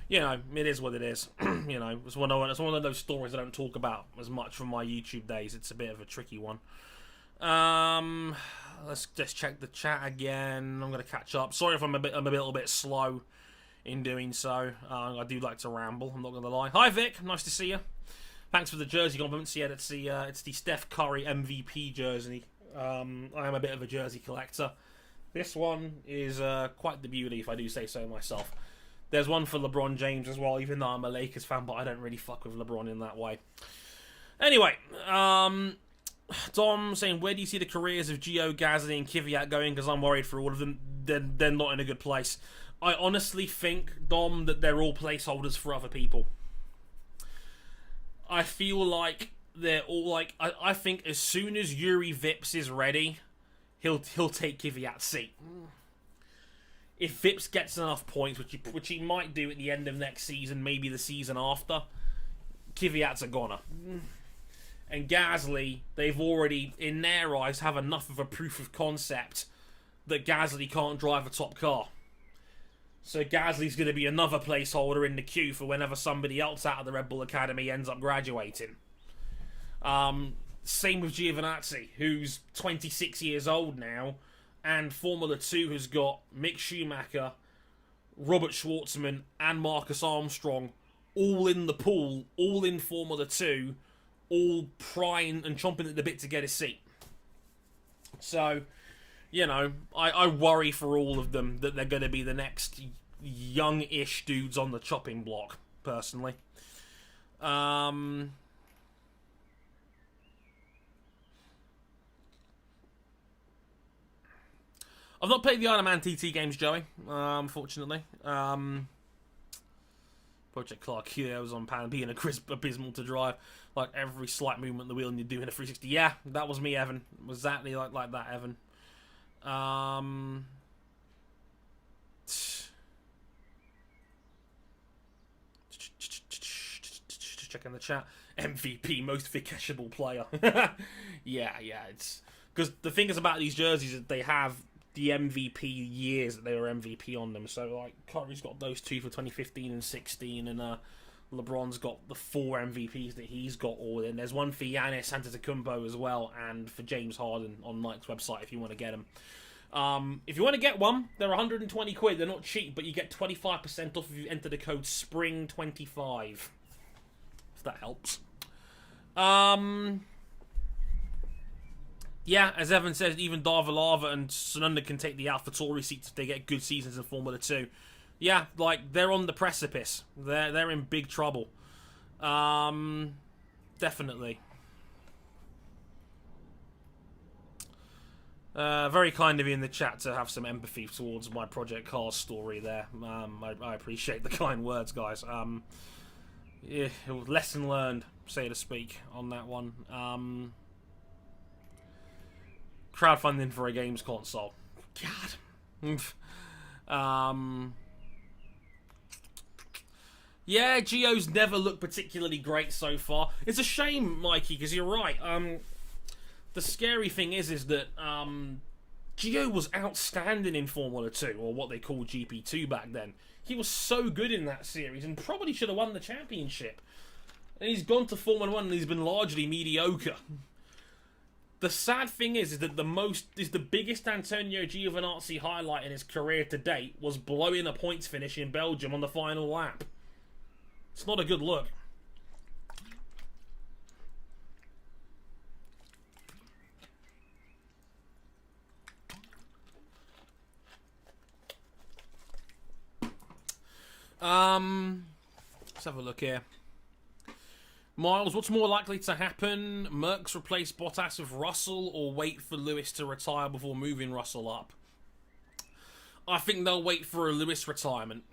you know, it is what it is. You know, it's one of those stories I don't talk about as much from my YouTube days. It's a bit of a tricky one. Let's just check the chat again. I'm gonna catch up. Sorry if I'm a little bit slow in doing so. I do like to ramble, I'm not gonna lie. Hi Vic, nice to see you. Thanks for the jersey compliments. Yeah, it's the Steph Curry MVP jersey. I am a bit of a jersey collector. This one is quite the beauty, if I do say so myself. There's one for LeBron James as well, even though I'm a Lakers fan, but I don't really fuck with LeBron in that way. Anyway, Dom saying, where do you see the careers of Gio, Gasly, and Kvyat going? Because I'm worried for all of them. They're not in a good place. I honestly think, Dom, that they're all placeholders for other people. I feel like they're all like... I think as soon as Yuri Vips is ready, he'll take Kvyat's seat. If Vips gets enough points, which he might do at the end of next season, maybe the season after, Kvyat's a goner. And Gasly, they've already, in their eyes, have enough of a proof of concept that Gasly can't drive a top car. So Gasly's going to be another placeholder in the queue for whenever somebody else out of the Red Bull Academy ends up graduating. Same with Giovinazzi, who's 26 years old now, and Formula 2 has got Mick Schumacher, Robert Schwartzman, and Marcus Armstrong all in the pool, all in Formula 2, all prying and chomping at the bit to get a seat. So, you know, I worry for all of them that they're going to be the next young-ish dudes on the chopping block, personally. I've not played the Iron Man TT games, Joey, unfortunately. Project Clark was on pan being abysmal to drive. Like every slight movement of the wheel and you're doing a 360. Yeah, that was me, Evan. Exactly like that, Evan. Checking the chat. MVP, most vicashable player. yeah, it's... Because the thing is about these jerseys is they have the MVP years that they were MVP on them. So, like, Curry's got those two for 2015 and 16, and LeBron's got the 4 MVPs that he's got all in. There's one for Giannis Antetokounmpo as well, and for James Harden on Nike's website if you want to get them. If you want to get one, they're 120 quid. They're not cheap, but you get 25% off if you enter the code SPRING25. If that helps. Yeah, as Evan says, even Darvalava and Tsunoda can take the AlphaTauri seats if they get good seasons in Formula 2. Yeah, like, they're on the precipice. They're in big trouble. Definitely. Very kind of you in the chat to have some empathy towards my Project Cars story there. I appreciate the kind words, guys. Yeah, lesson learned, so to speak, on that one. Crowdfunding for a games console. God. Yeah, Gio's never looked particularly great so far. It's a shame, Mikey, because you're right. The scary thing is that Gio was outstanding in Formula 2, or what they called GP2 back then. He was so good in that series and probably should have won the championship. And he's gone to Formula 1 and he's been largely mediocre. The sad thing is that the biggest Antonio Giovinazzi highlight in his career to date was blowing a points finish in Belgium on the final lap. It's not a good look. Let's have a look here. Miles, what's more likely to happen? Merckx replace Bottas with Russell or wait for Lewis to retire before moving Russell up? I think they'll wait for a Lewis retirement.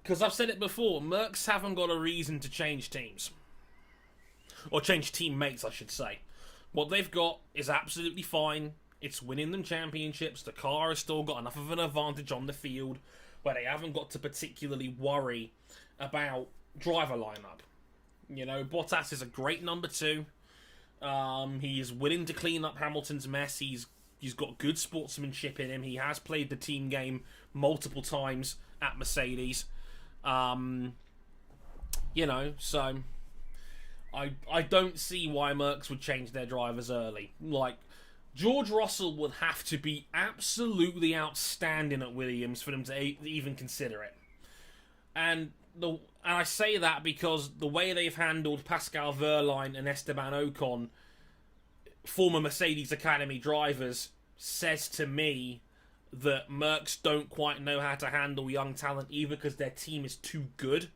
Because I've said it before, Merckx haven't got a reason to change teams. Or change teammates, I should say. What they've got is absolutely fine. It's winning them championships. The car has still got enough of an advantage on the field where they haven't got to particularly worry about driver lineup. You know, Bottas is a great number 2. He is willing to clean up Hamilton's mess. He's got good sportsmanship in him. He has played the team game multiple times at Mercedes. You know, so I don't see why Merckx would change their drivers early. Like, George Russell would have to be absolutely outstanding at Williams for them to even consider it. And I say that because the way they've handled Pascal Wehrlein and Esteban Ocon, former Mercedes Academy drivers, says to me that Merckx don't quite know how to handle young talent either because their team is too good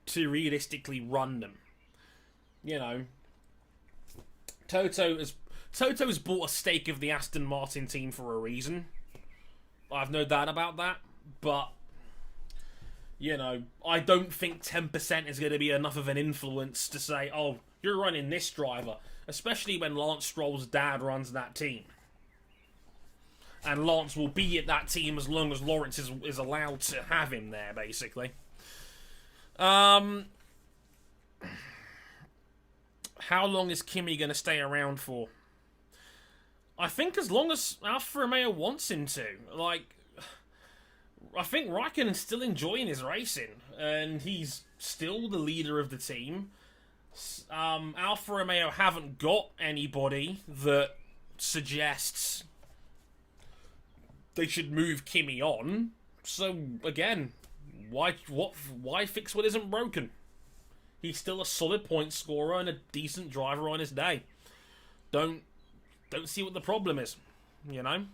to realistically run them. You know, Toto has bought a stake of the Aston Martin team for a reason. I have no doubt about that, but you know, I don't think 10% is going to be enough of an influence to say, oh, you're running this driver. Especially when Lance Stroll's dad runs that team. And Lance will be at that team as long as Lawrence is allowed to have him there, basically. How long is Kimi going to stay around for? I think as long as Alfa Romeo wants him to. Like, I think Raikkonen's still enjoying his racing, and he's still the leader of the team. Alfa Romeo haven't got anybody that suggests they should move Kimi on. So again, why fix what isn't broken? He's still a solid point scorer and a decent driver on his day. Don't see what the problem is, you know.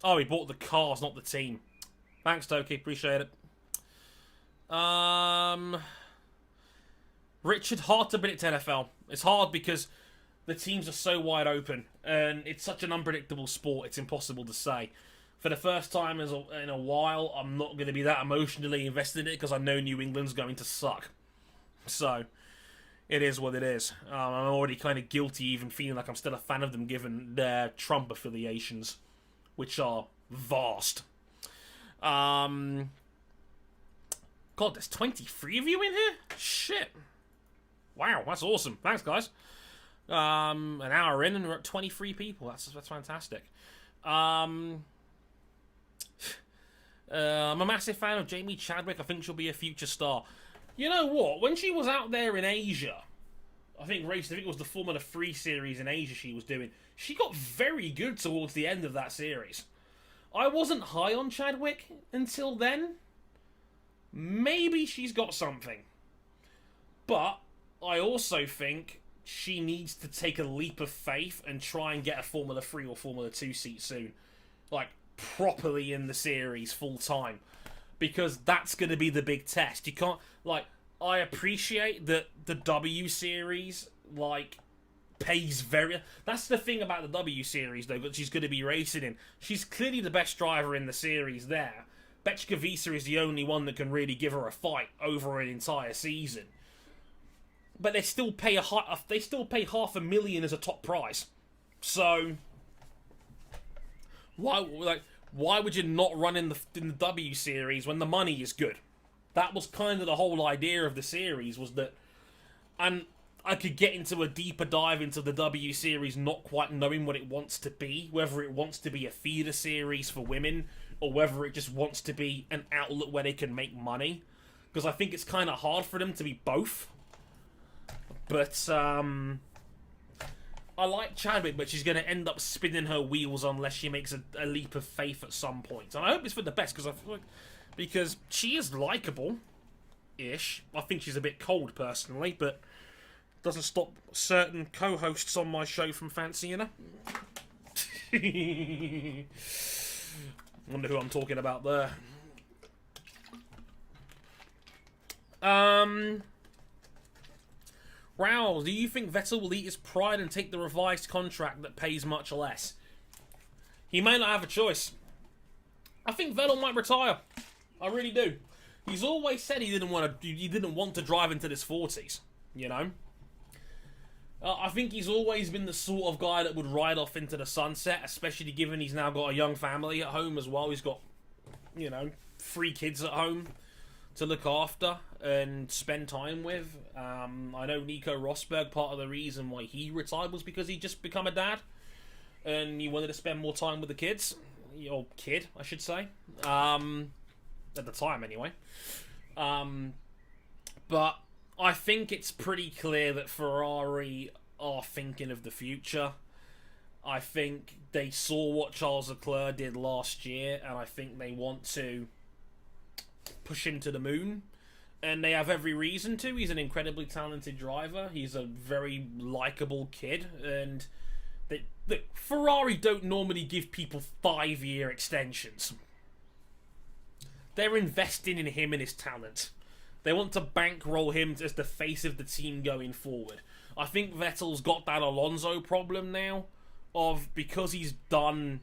Oh, he bought the cars, not the team. Thanks, Toki. Appreciate it. Richard, hard to predict NFL. It's hard because the teams are so wide open, and it's such an unpredictable sport, it's impossible to say. For the first time in a while, I'm not going to be that emotionally invested in it because I know New England's going to suck. So, it is what it is. I'm already kind of guilty even feeling like I'm still a fan of them given their Trump affiliations, which are vast. God, there's 23 of you in here? Shit. Wow, that's awesome. Thanks, guys. An hour in and we're at 23 people. That's fantastic. I'm a massive fan of Jamie Chadwick. I think she'll be a future star. You know what? When she was out there in Asia, I think it was the Formula 3 series in Asia she was doing, she got very good towards the end of that series. I wasn't high on Chadwick until then. Maybe she's got something. But I also think she needs to take a leap of faith and try and get a Formula 3 or Formula 2 seat soon. Like, properly in the series full time. Because that's going to be the big test. You can't, like, I appreciate that the W Series, like, pays very... That's the thing about the W Series, though, that she's going to be racing in. She's clearly the best driver in the series there. Bechka Visa is the only one that can really give her a fight over an entire season. But they still pay $500,000 as a top prize. So, why would you not run in the W Series when the money is good? That was kind of the whole idea of the series, was that, and I could get into a deeper dive into the W Series not quite knowing what it wants to be, whether it wants to be a feeder series for women, or whether it just wants to be an outlet where they can make money. because I think it's kind of hard for them to be both. But I like Chadwick, but she's going to end up spinning her wheels unless she makes a leap of faith at some point. And I hope it's for the best, because she is likable-ish. I think she's a bit cold, personally, but doesn't stop certain co-hosts on my show from fancying her. Wonder who I'm talking about there. Raul, do you think Vettel will eat his pride and take the revised contract that pays much less? He may not have a choice. I think Vettel might retire. I really do. He's always said he didn't want to drive into his 40s. You know. I think he's always been the sort of guy that would ride off into the sunset, especially given he's now got a young family at home as well. He's got, 3 kids at home to look after and spend time with. I know Nico Rosberg, part of the reason why he retired was because he'd just become a dad and he wanted to spend more time with the kids. Or kid, I should say. At the time, anyway. But I think it's pretty clear that Ferrari are thinking of the future. I think they saw what Charles Leclerc did last year, and I think they want to push him to the moon. And they have every reason to. He's an incredibly talented driver. He's a very likable kid. And look, Ferrari don't normally give people 5-year extensions. They're investing in him and his talent. They want to bankroll him as the face of the team going forward. I think Vettel's got that Alonso problem now, because he's done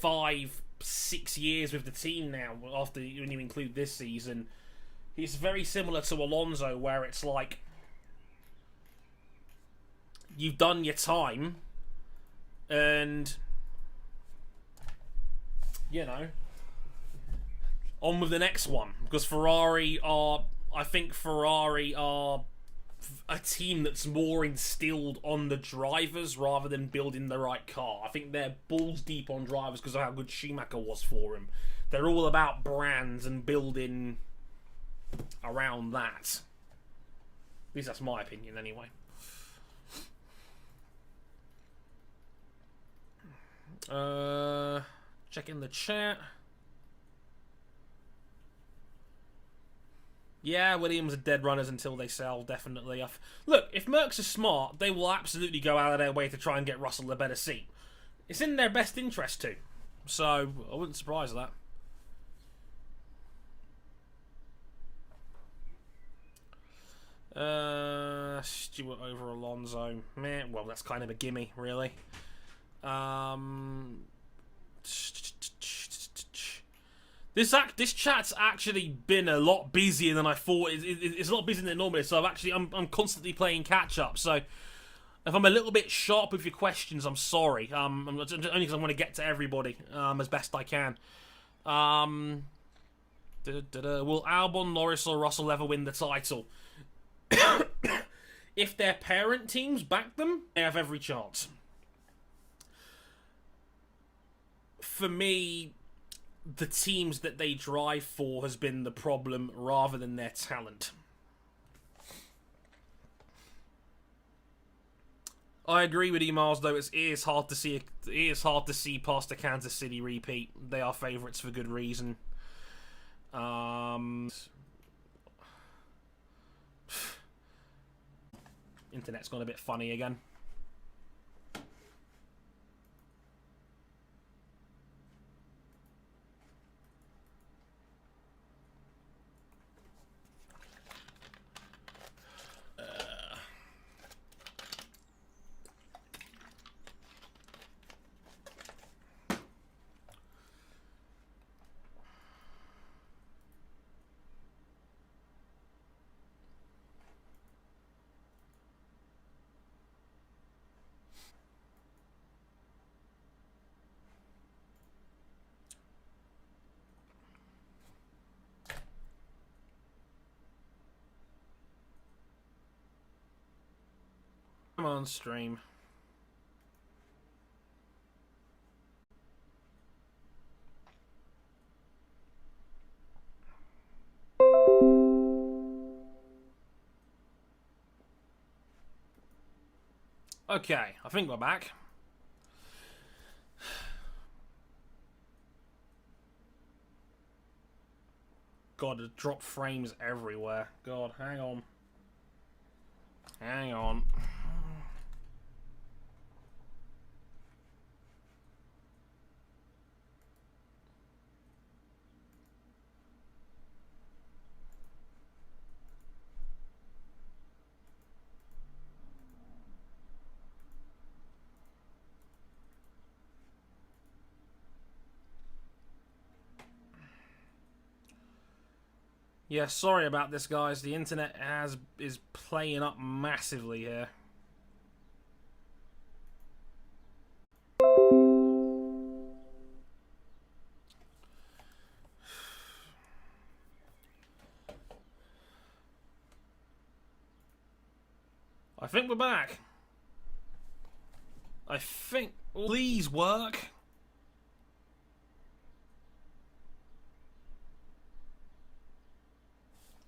5-6 years with the team now, after when you include this season. He's very similar to Alonso, where it's like, you've done your time, and, on with the next one. Because I think Ferrari are a team that's more instilled on the drivers rather than building the right car. I think they're balls deep on drivers because of how good Schumacher was for him. They're all about brands and building around that. At least that's my opinion, anyway. Checking the chat. Yeah, Williams are dead runners until they sell, definitely. Look, if Mercs are smart, they will absolutely go out of their way to try and get Russell a better seat. It's in their best interest to. So, I wouldn't surprise that. Stewart over Alonso. Meh, well, that's kind of a gimme, really. This chat's actually been a lot busier than I thought. It's a lot busier than normal. So I'm constantly playing catch up. So if I'm a little bit sharp with your questions, I'm sorry. Only because I want to get to everybody as best I can. Will Albon, Norris, or Russell ever win the title? If their parent teams back them, they have every chance. For me, the teams that they drive for has been the problem rather than their talent. I agree with you, Miles, though. It is hard to see past the Kansas City repeat. They are favourites for good reason. Internet's gone a bit funny again. I'm on stream. Okay, I think we're back. God, it dropped frames everywhere. God, hang on. Hang on. Yeah, sorry about this, guys. The internet is playing up massively here. I think we're back. I think... Please work.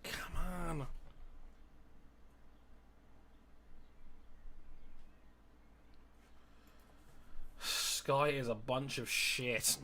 Come on. Sky is a bunch of shit.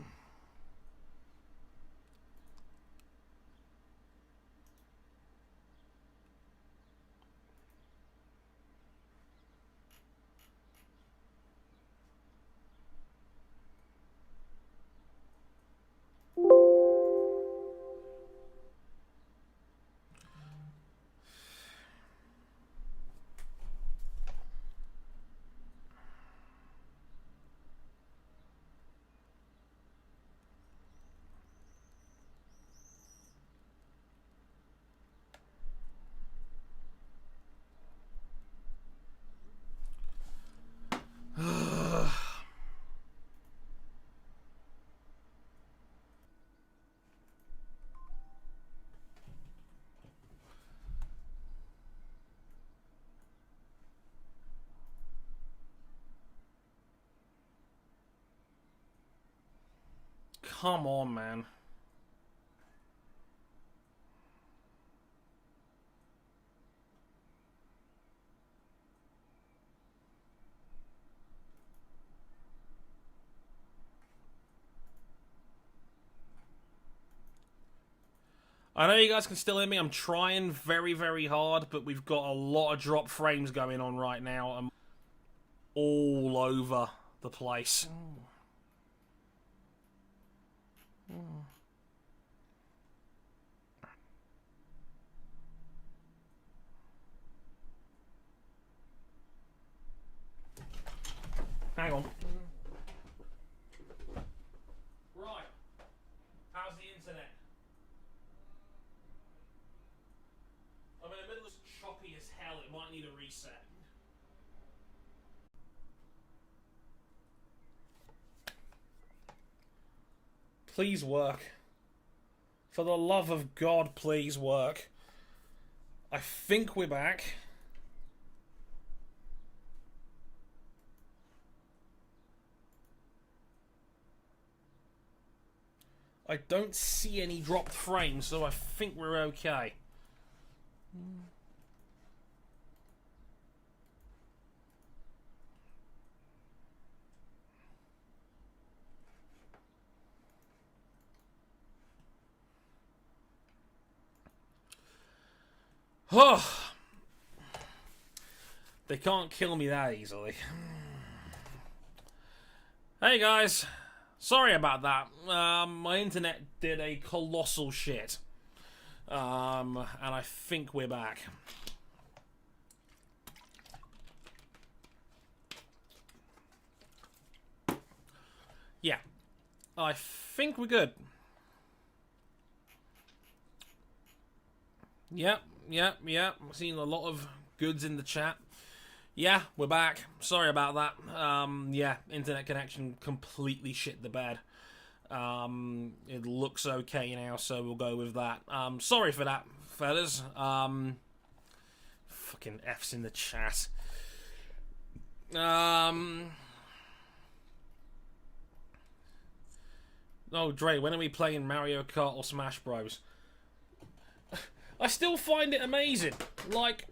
Come on, man. I know you guys can still hear me. I'm trying very, very hard, but we've got a lot of drop frames going on right now. I'm all over the place. Hang on. Right. How's the internet? I'm in the middle of choppy as hell. It might need a reset. Please work. For the love of God, please work. I think we're back. I don't see any dropped frames, so I think we're okay. Oh, they can't kill me that easily. Hey guys, sorry about that. My internet did a colossal shit. And I think we're back. Yeah, I think we're good. Yep. I'm seeing a lot of goods in the chat. Yeah, we're back. Sorry about that. Yeah, internet connection completely shit the bed. It looks okay now, so we'll go with that. Sorry for that, fellas. Fucking F's in the chat. Oh, Dre, when are we playing Mario Kart or Smash Bros? I still find it amazing. Like,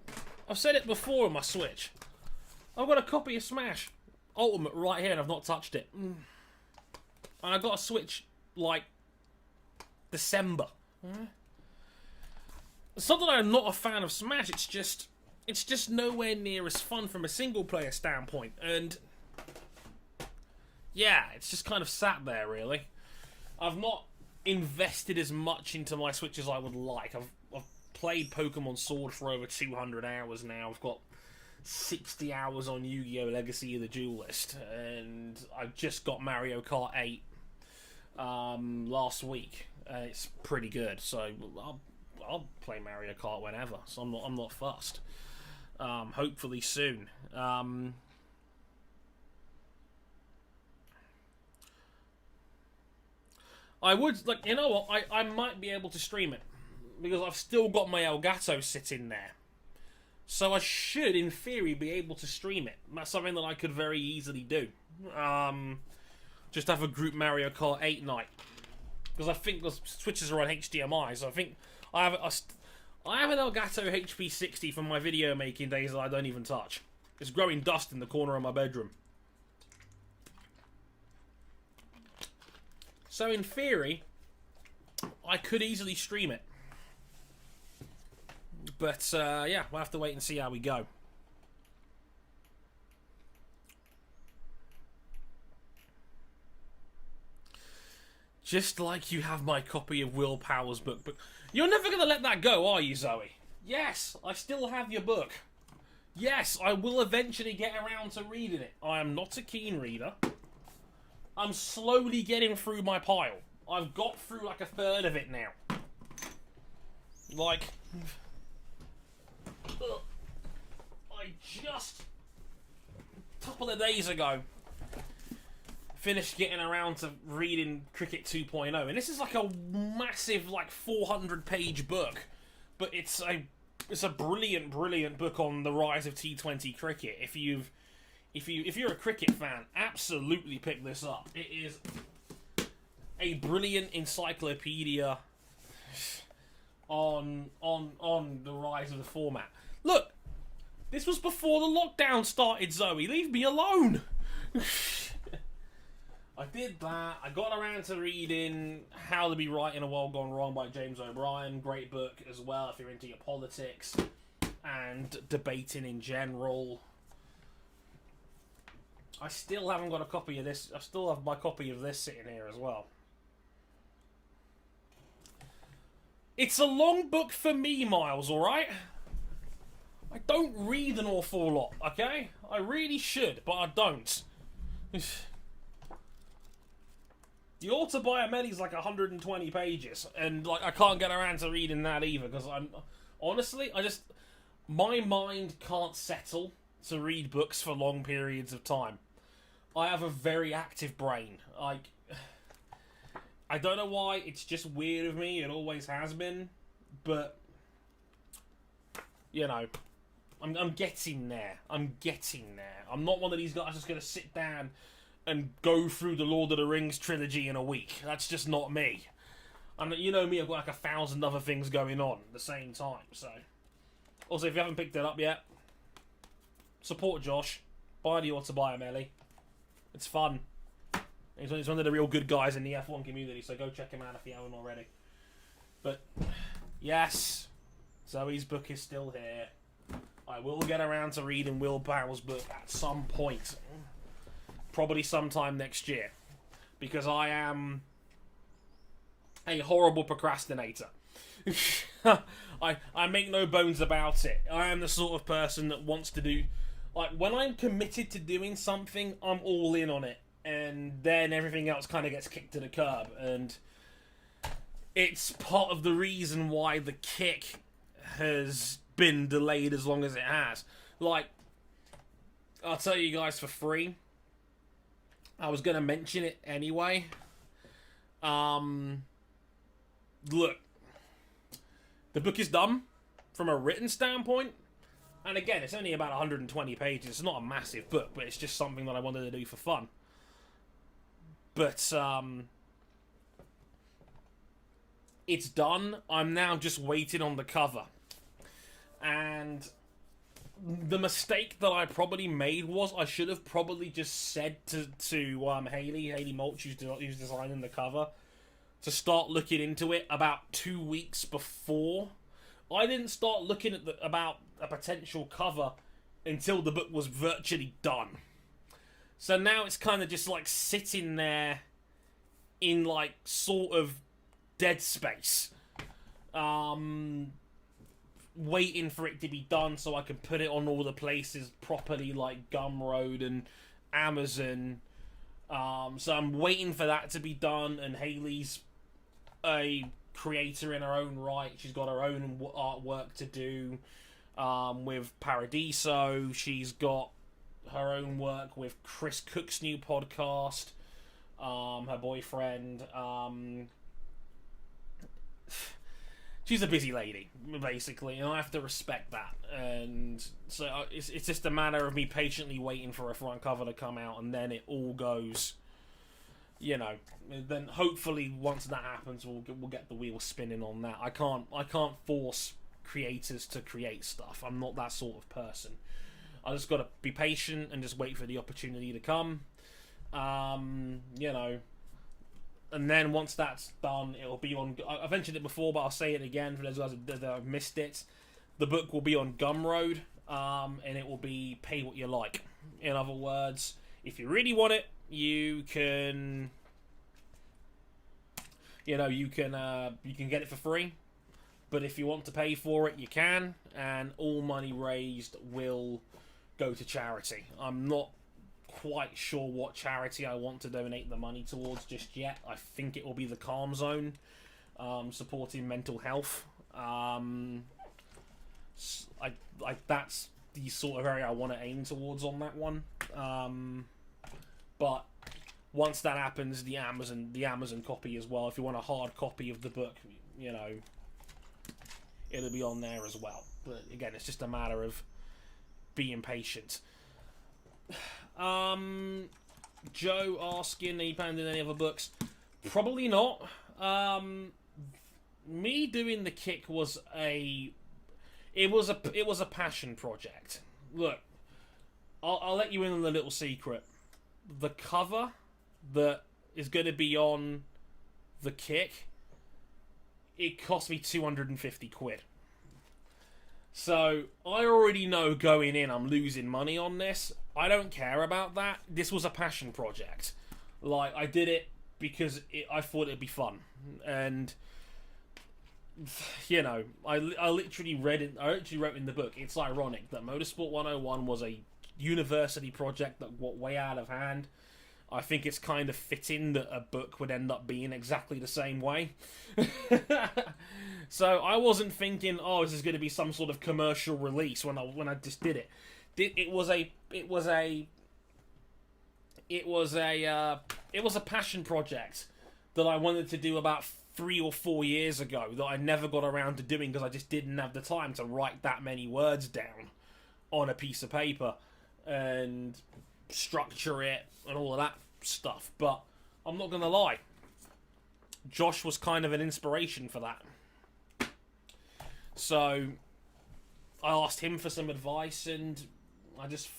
I've said it before on my Switch. I've got a copy of Smash Ultimate right here, and I've not touched it. And I got a Switch like December. It's not that I'm not a fan of Smash. It's just nowhere near as fun from a single player standpoint, and yeah, it's just kind of sat there really. I've not invested as much into my Switch as I would like. I've played Pokemon Sword for over 200 hours now. I've got 60 hours on Yu-Gi-Oh! Legacy of the Duelist, and I just got Mario Kart 8 last week. It's pretty good, so I'll play Mario Kart whenever. So I'm not fussed. Hopefully soon. I would, like, you know what, I might be able to stream it, because I've still got my Elgato sitting there. So I should, in theory, be able to stream it. That's something that I could very easily do. Just have a group Mario Kart 8 night. Because I think the switches are on HDMI, so I think I have an Elgato HP60 from my video making days that I don't even touch. It's growing dust in the corner of my bedroom. So in theory, I could easily stream it. But yeah, we'll have to wait and see how we go. Just like you have my copy of Will Power's book. But you're never going to let that go, are you, Zoe? Yes, I still have your book. Yes, I will eventually get around to reading it. I am not a keen reader. I'm slowly getting through my pile. I've got through like a third of it now. Like, I just, a couple of days ago, finished getting around to reading Cricket 2.0, and this is like a massive, like 400-page book, but it's a brilliant book on the rise of T20 cricket. If you're a cricket fan, absolutely pick this up. It is a brilliant encyclopedia on the rise of the format. Look, this was before the lockdown started, Zoe. Leave me alone. I did that. I got around to reading How to Be Right in a World Gone Wrong by James O'Brien. Great book as well if you're into your politics and debating in general. I still haven't got a copy of this. I still have my copy of this sitting here as well. It's a long book for me, Miles, alright? I don't read an awful lot, okay? I really should, but I don't. The Autobiomedi's like 120 pages, and like I can't get around to reading that either, because honestly, my mind can't settle to read books for long periods of time. I have a very active brain. I don't know why, it's just weird of me, it always has been, but, you know, I'm getting there. I'm not one of these guys that's going to sit down and go through the Lord of the Rings trilogy in a week. That's just not me. And you know me, I've got like 1,000 other things going on at the same time, so. Also, if you haven't picked it up yet, support Josh. Buy the Autobiomelli. It's fun. He's one of the real good guys in the F1 community, so go check him out if you haven't already. But, yes, Zoe's book is still here. I will get around to reading Will Power's book at some point. Probably sometime next year. Because I am a horrible procrastinator. I make no bones about it. I am the sort of person that wants to do... Like, when I'm committed to doing something, I'm all in on it. And then everything else kind of gets kicked to the curb. And it's part of the reason why the kick has been delayed as long as it has. Like, I'll tell you guys for free. I was going to mention it anyway. Look. The book is done from a written standpoint. And again, it's only about 120 pages. It's not a massive book, but it's just something that I wanted to do for fun. But, it's done. I'm now just waiting on the cover. And the mistake that I probably made was I should have probably just said to Haley Mulch, who's designing the cover, to start looking into it about 2 weeks before. I didn't start looking at about a potential cover until the book was virtually done. So now it's kind of just like sitting there in like sort of dead space, waiting for it to be done so I can put it on all the places properly, like Gumroad and Amazon. So I'm waiting for that to be done, and Haley's a creator in her own right. She's got her own artwork to do with Paradiso. She's got her own work with Chris Cook's new podcast, her boyfriend. She's a busy lady, basically, and I have to respect that. And so it's just a matter of me patiently waiting for a front cover to come out, and then it all goes, you know. Then hopefully once that happens, we'll get the wheel spinning on that. I can't force creators to create stuff. I'm not that sort of person. I just got to be patient and just wait for the opportunity to come. You know. And then once that's done, it'll be on... I've mentioned it before, but I'll say it again for those guys that have missed it. The book will be on Gumroad, and it will be pay what you like. In other words, if you really want it, you can... You know, you can get it for free. But if you want to pay for it, you can. And all money raised will go to charity. I'm not quite sure what charity I want to donate the money towards just yet. I think it will be the Calm Zone, supporting mental health. That's the sort of area I want to aim towards on that one. But once that happens, the Amazon copy as well. If you want a hard copy of the book, you know, it'll be on there as well. But again, it's just a matter of being patient. Joe asking, are you planning any other books? Probably not. Me doing the kick was a passion project. Look, I'll let you in on a little secret. The cover that is going to be on the kick, it cost me 250 quid. So, I already know going in I'm losing money on this. I don't care about that. This was a passion project. Like, I did it because I thought it'd be fun. And, you know, I literally wrote in the book, it's ironic that Motorsport 101 was a university project that got way out of hand. I think it's kind of fitting that a book would end up being exactly the same way. So I wasn't thinking, oh, this is going to be some sort of commercial release when I just did it. It was a passion project that I wanted to do about 3 or 4 years ago that I never got around to doing because I just didn't have the time to write that many words down on a piece of paper and structure it and all of that stuff. But I'm not gonna lie, Josh was kind of an inspiration for that. So I asked him for some advice, and I just,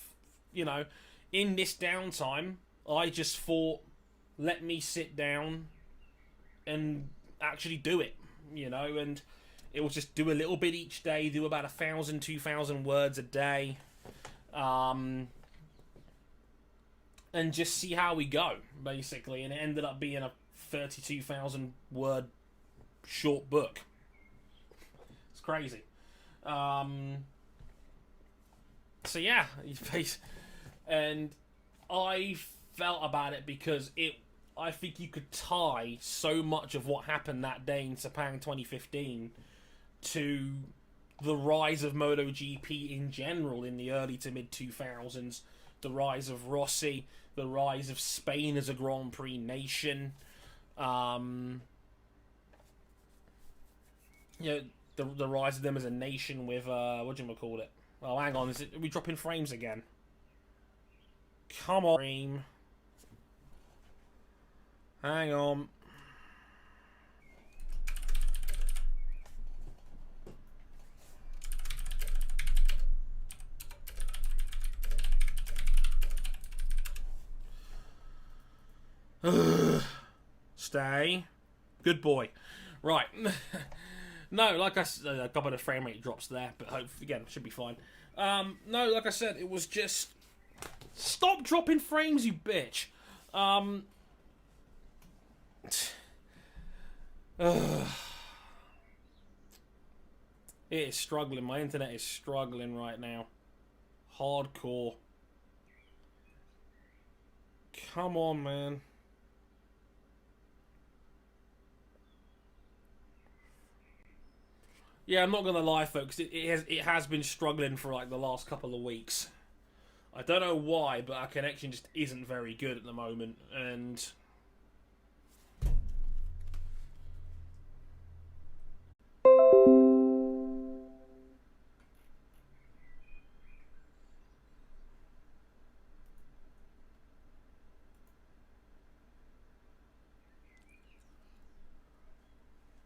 you know, in this downtime, I just thought, let me sit down and actually do it, you know, and it was just do a little bit each day, do about 1,000, 2,000 words a day, and just see how we go, basically. And it ended up being a 32,000 word short book. It's crazy. So yeah, and I felt about it because I think you could tie so much of what happened that day in Sepang 2015 to the rise of MotoGP in general in the early to mid 2000s, the rise of Rossi, the rise of Spain as a Grand Prix nation, you know, the rise of them as a nation with whatchamacallit. Oh, hang on, are we dropping frames again? Come on, frame. Hang on. Stay. Good boy. Right. No, like I said, a couple of frame rate drops there, but hopefully, again, should be fine. No, like I said, it was just... Stop dropping frames, you bitch! It is struggling. My internet is struggling right now. Hardcore. Come on, man. Yeah, I'm not gonna lie, folks. It has been struggling for like the last couple of weeks. I don't know why, but our connection just isn't very good at the moment, and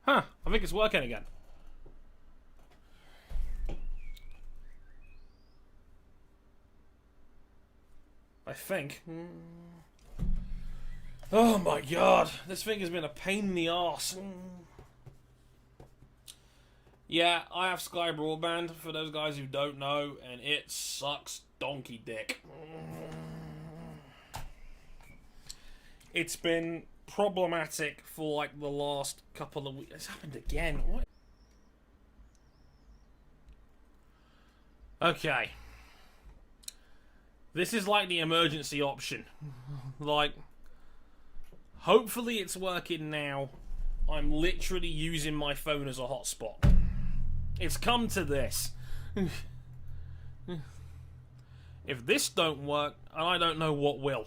huh? I think it's working again. I think. Oh my god, this thing has been a pain in the arse. Yeah, I have Sky Broadband, for those guys who don't know, and it sucks donkey dick. It's been problematic for like the last couple of weeks. It's happened again. What? Okay. This is like the emergency option. Like, hopefully it's working now. I'm literally using my phone as a hotspot. It's come to this. If this don't work, I don't know what will.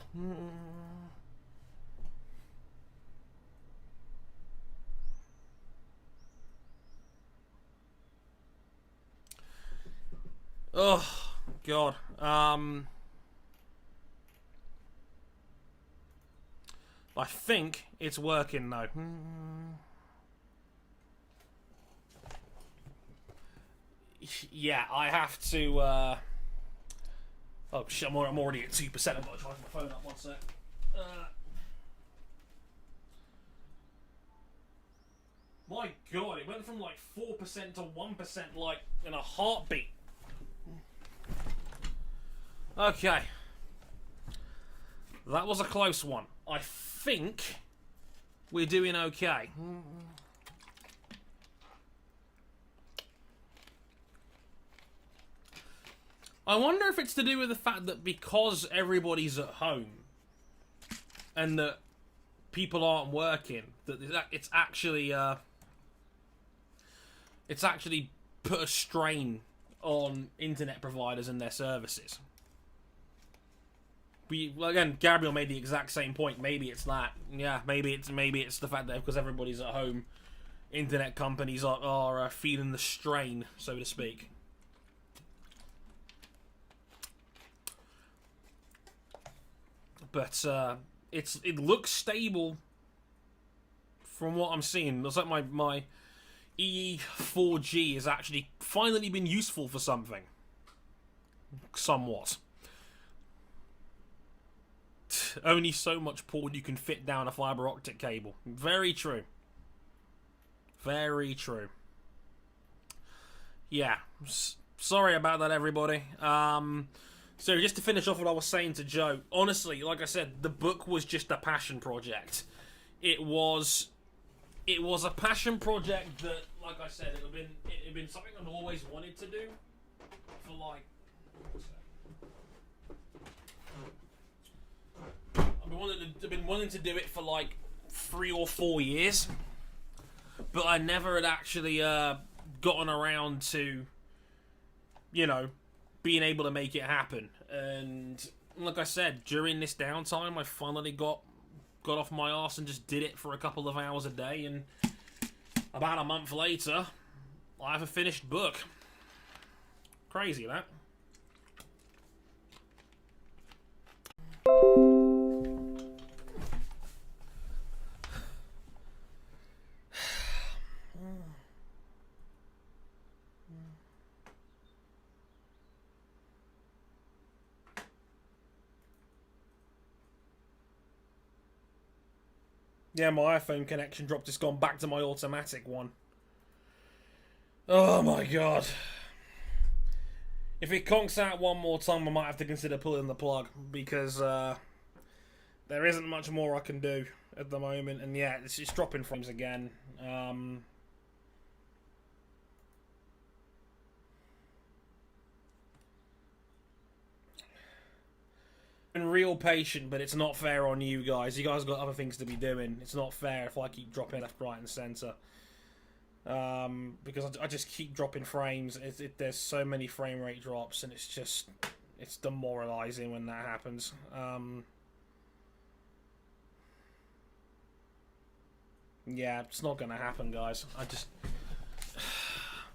Oh, God. I think it's working though. Yeah, I have to. Oh shit! I'm already at 2%. I've got to charge my phone up. 1 sec. My God, it went from like 4% to 1% like in a heartbeat. Okay, that was a close one. I think we're doing okay. I wonder if it's to do with the fact that because everybody's at home and that people aren't working, that it's actually put a strain on internet providers and their services. Well, again, Gabriel made the exact same point. Maybe it's that. Yeah, maybe it's the fact that because everybody's at home, internet companies are feeling the strain, so to speak. But it looks stable from what I'm seeing. It looks like my EE4G has actually finally been useful for something. Somewhat. Only so much port you can fit down a fiber optic cable. Very true. Very true. Yeah. Sorry about that, everybody. So just to finish off what I was saying to Joe, honestly, like I said, the book was just a passion project. It was a passion project that, like I said, it had been something I'd always wanted to do for like. I've been wanting to do it for like 3 or 4 years, but I never had actually gotten around to, being able to make it happen. And like I said, during this downtime, I finally got off my arse and just did it for a couple of hours a day. And about a month later, I have a finished book. Crazy, that. Yeah, my iPhone connection dropped. It's gone back to my automatic one. Oh my god. If it conks out one more time, I might have to consider pulling the plug, because there isn't much more I can do at the moment. And yeah, it's dropping frames again. Been real patient, but it's not fair on you guys. You guys got other things to be doing. It's not fair if I keep dropping left, right, and centre. Because I just keep dropping frames. There's so many frame rate drops, and it's demoralising when that happens. Yeah, it's not gonna happen, guys.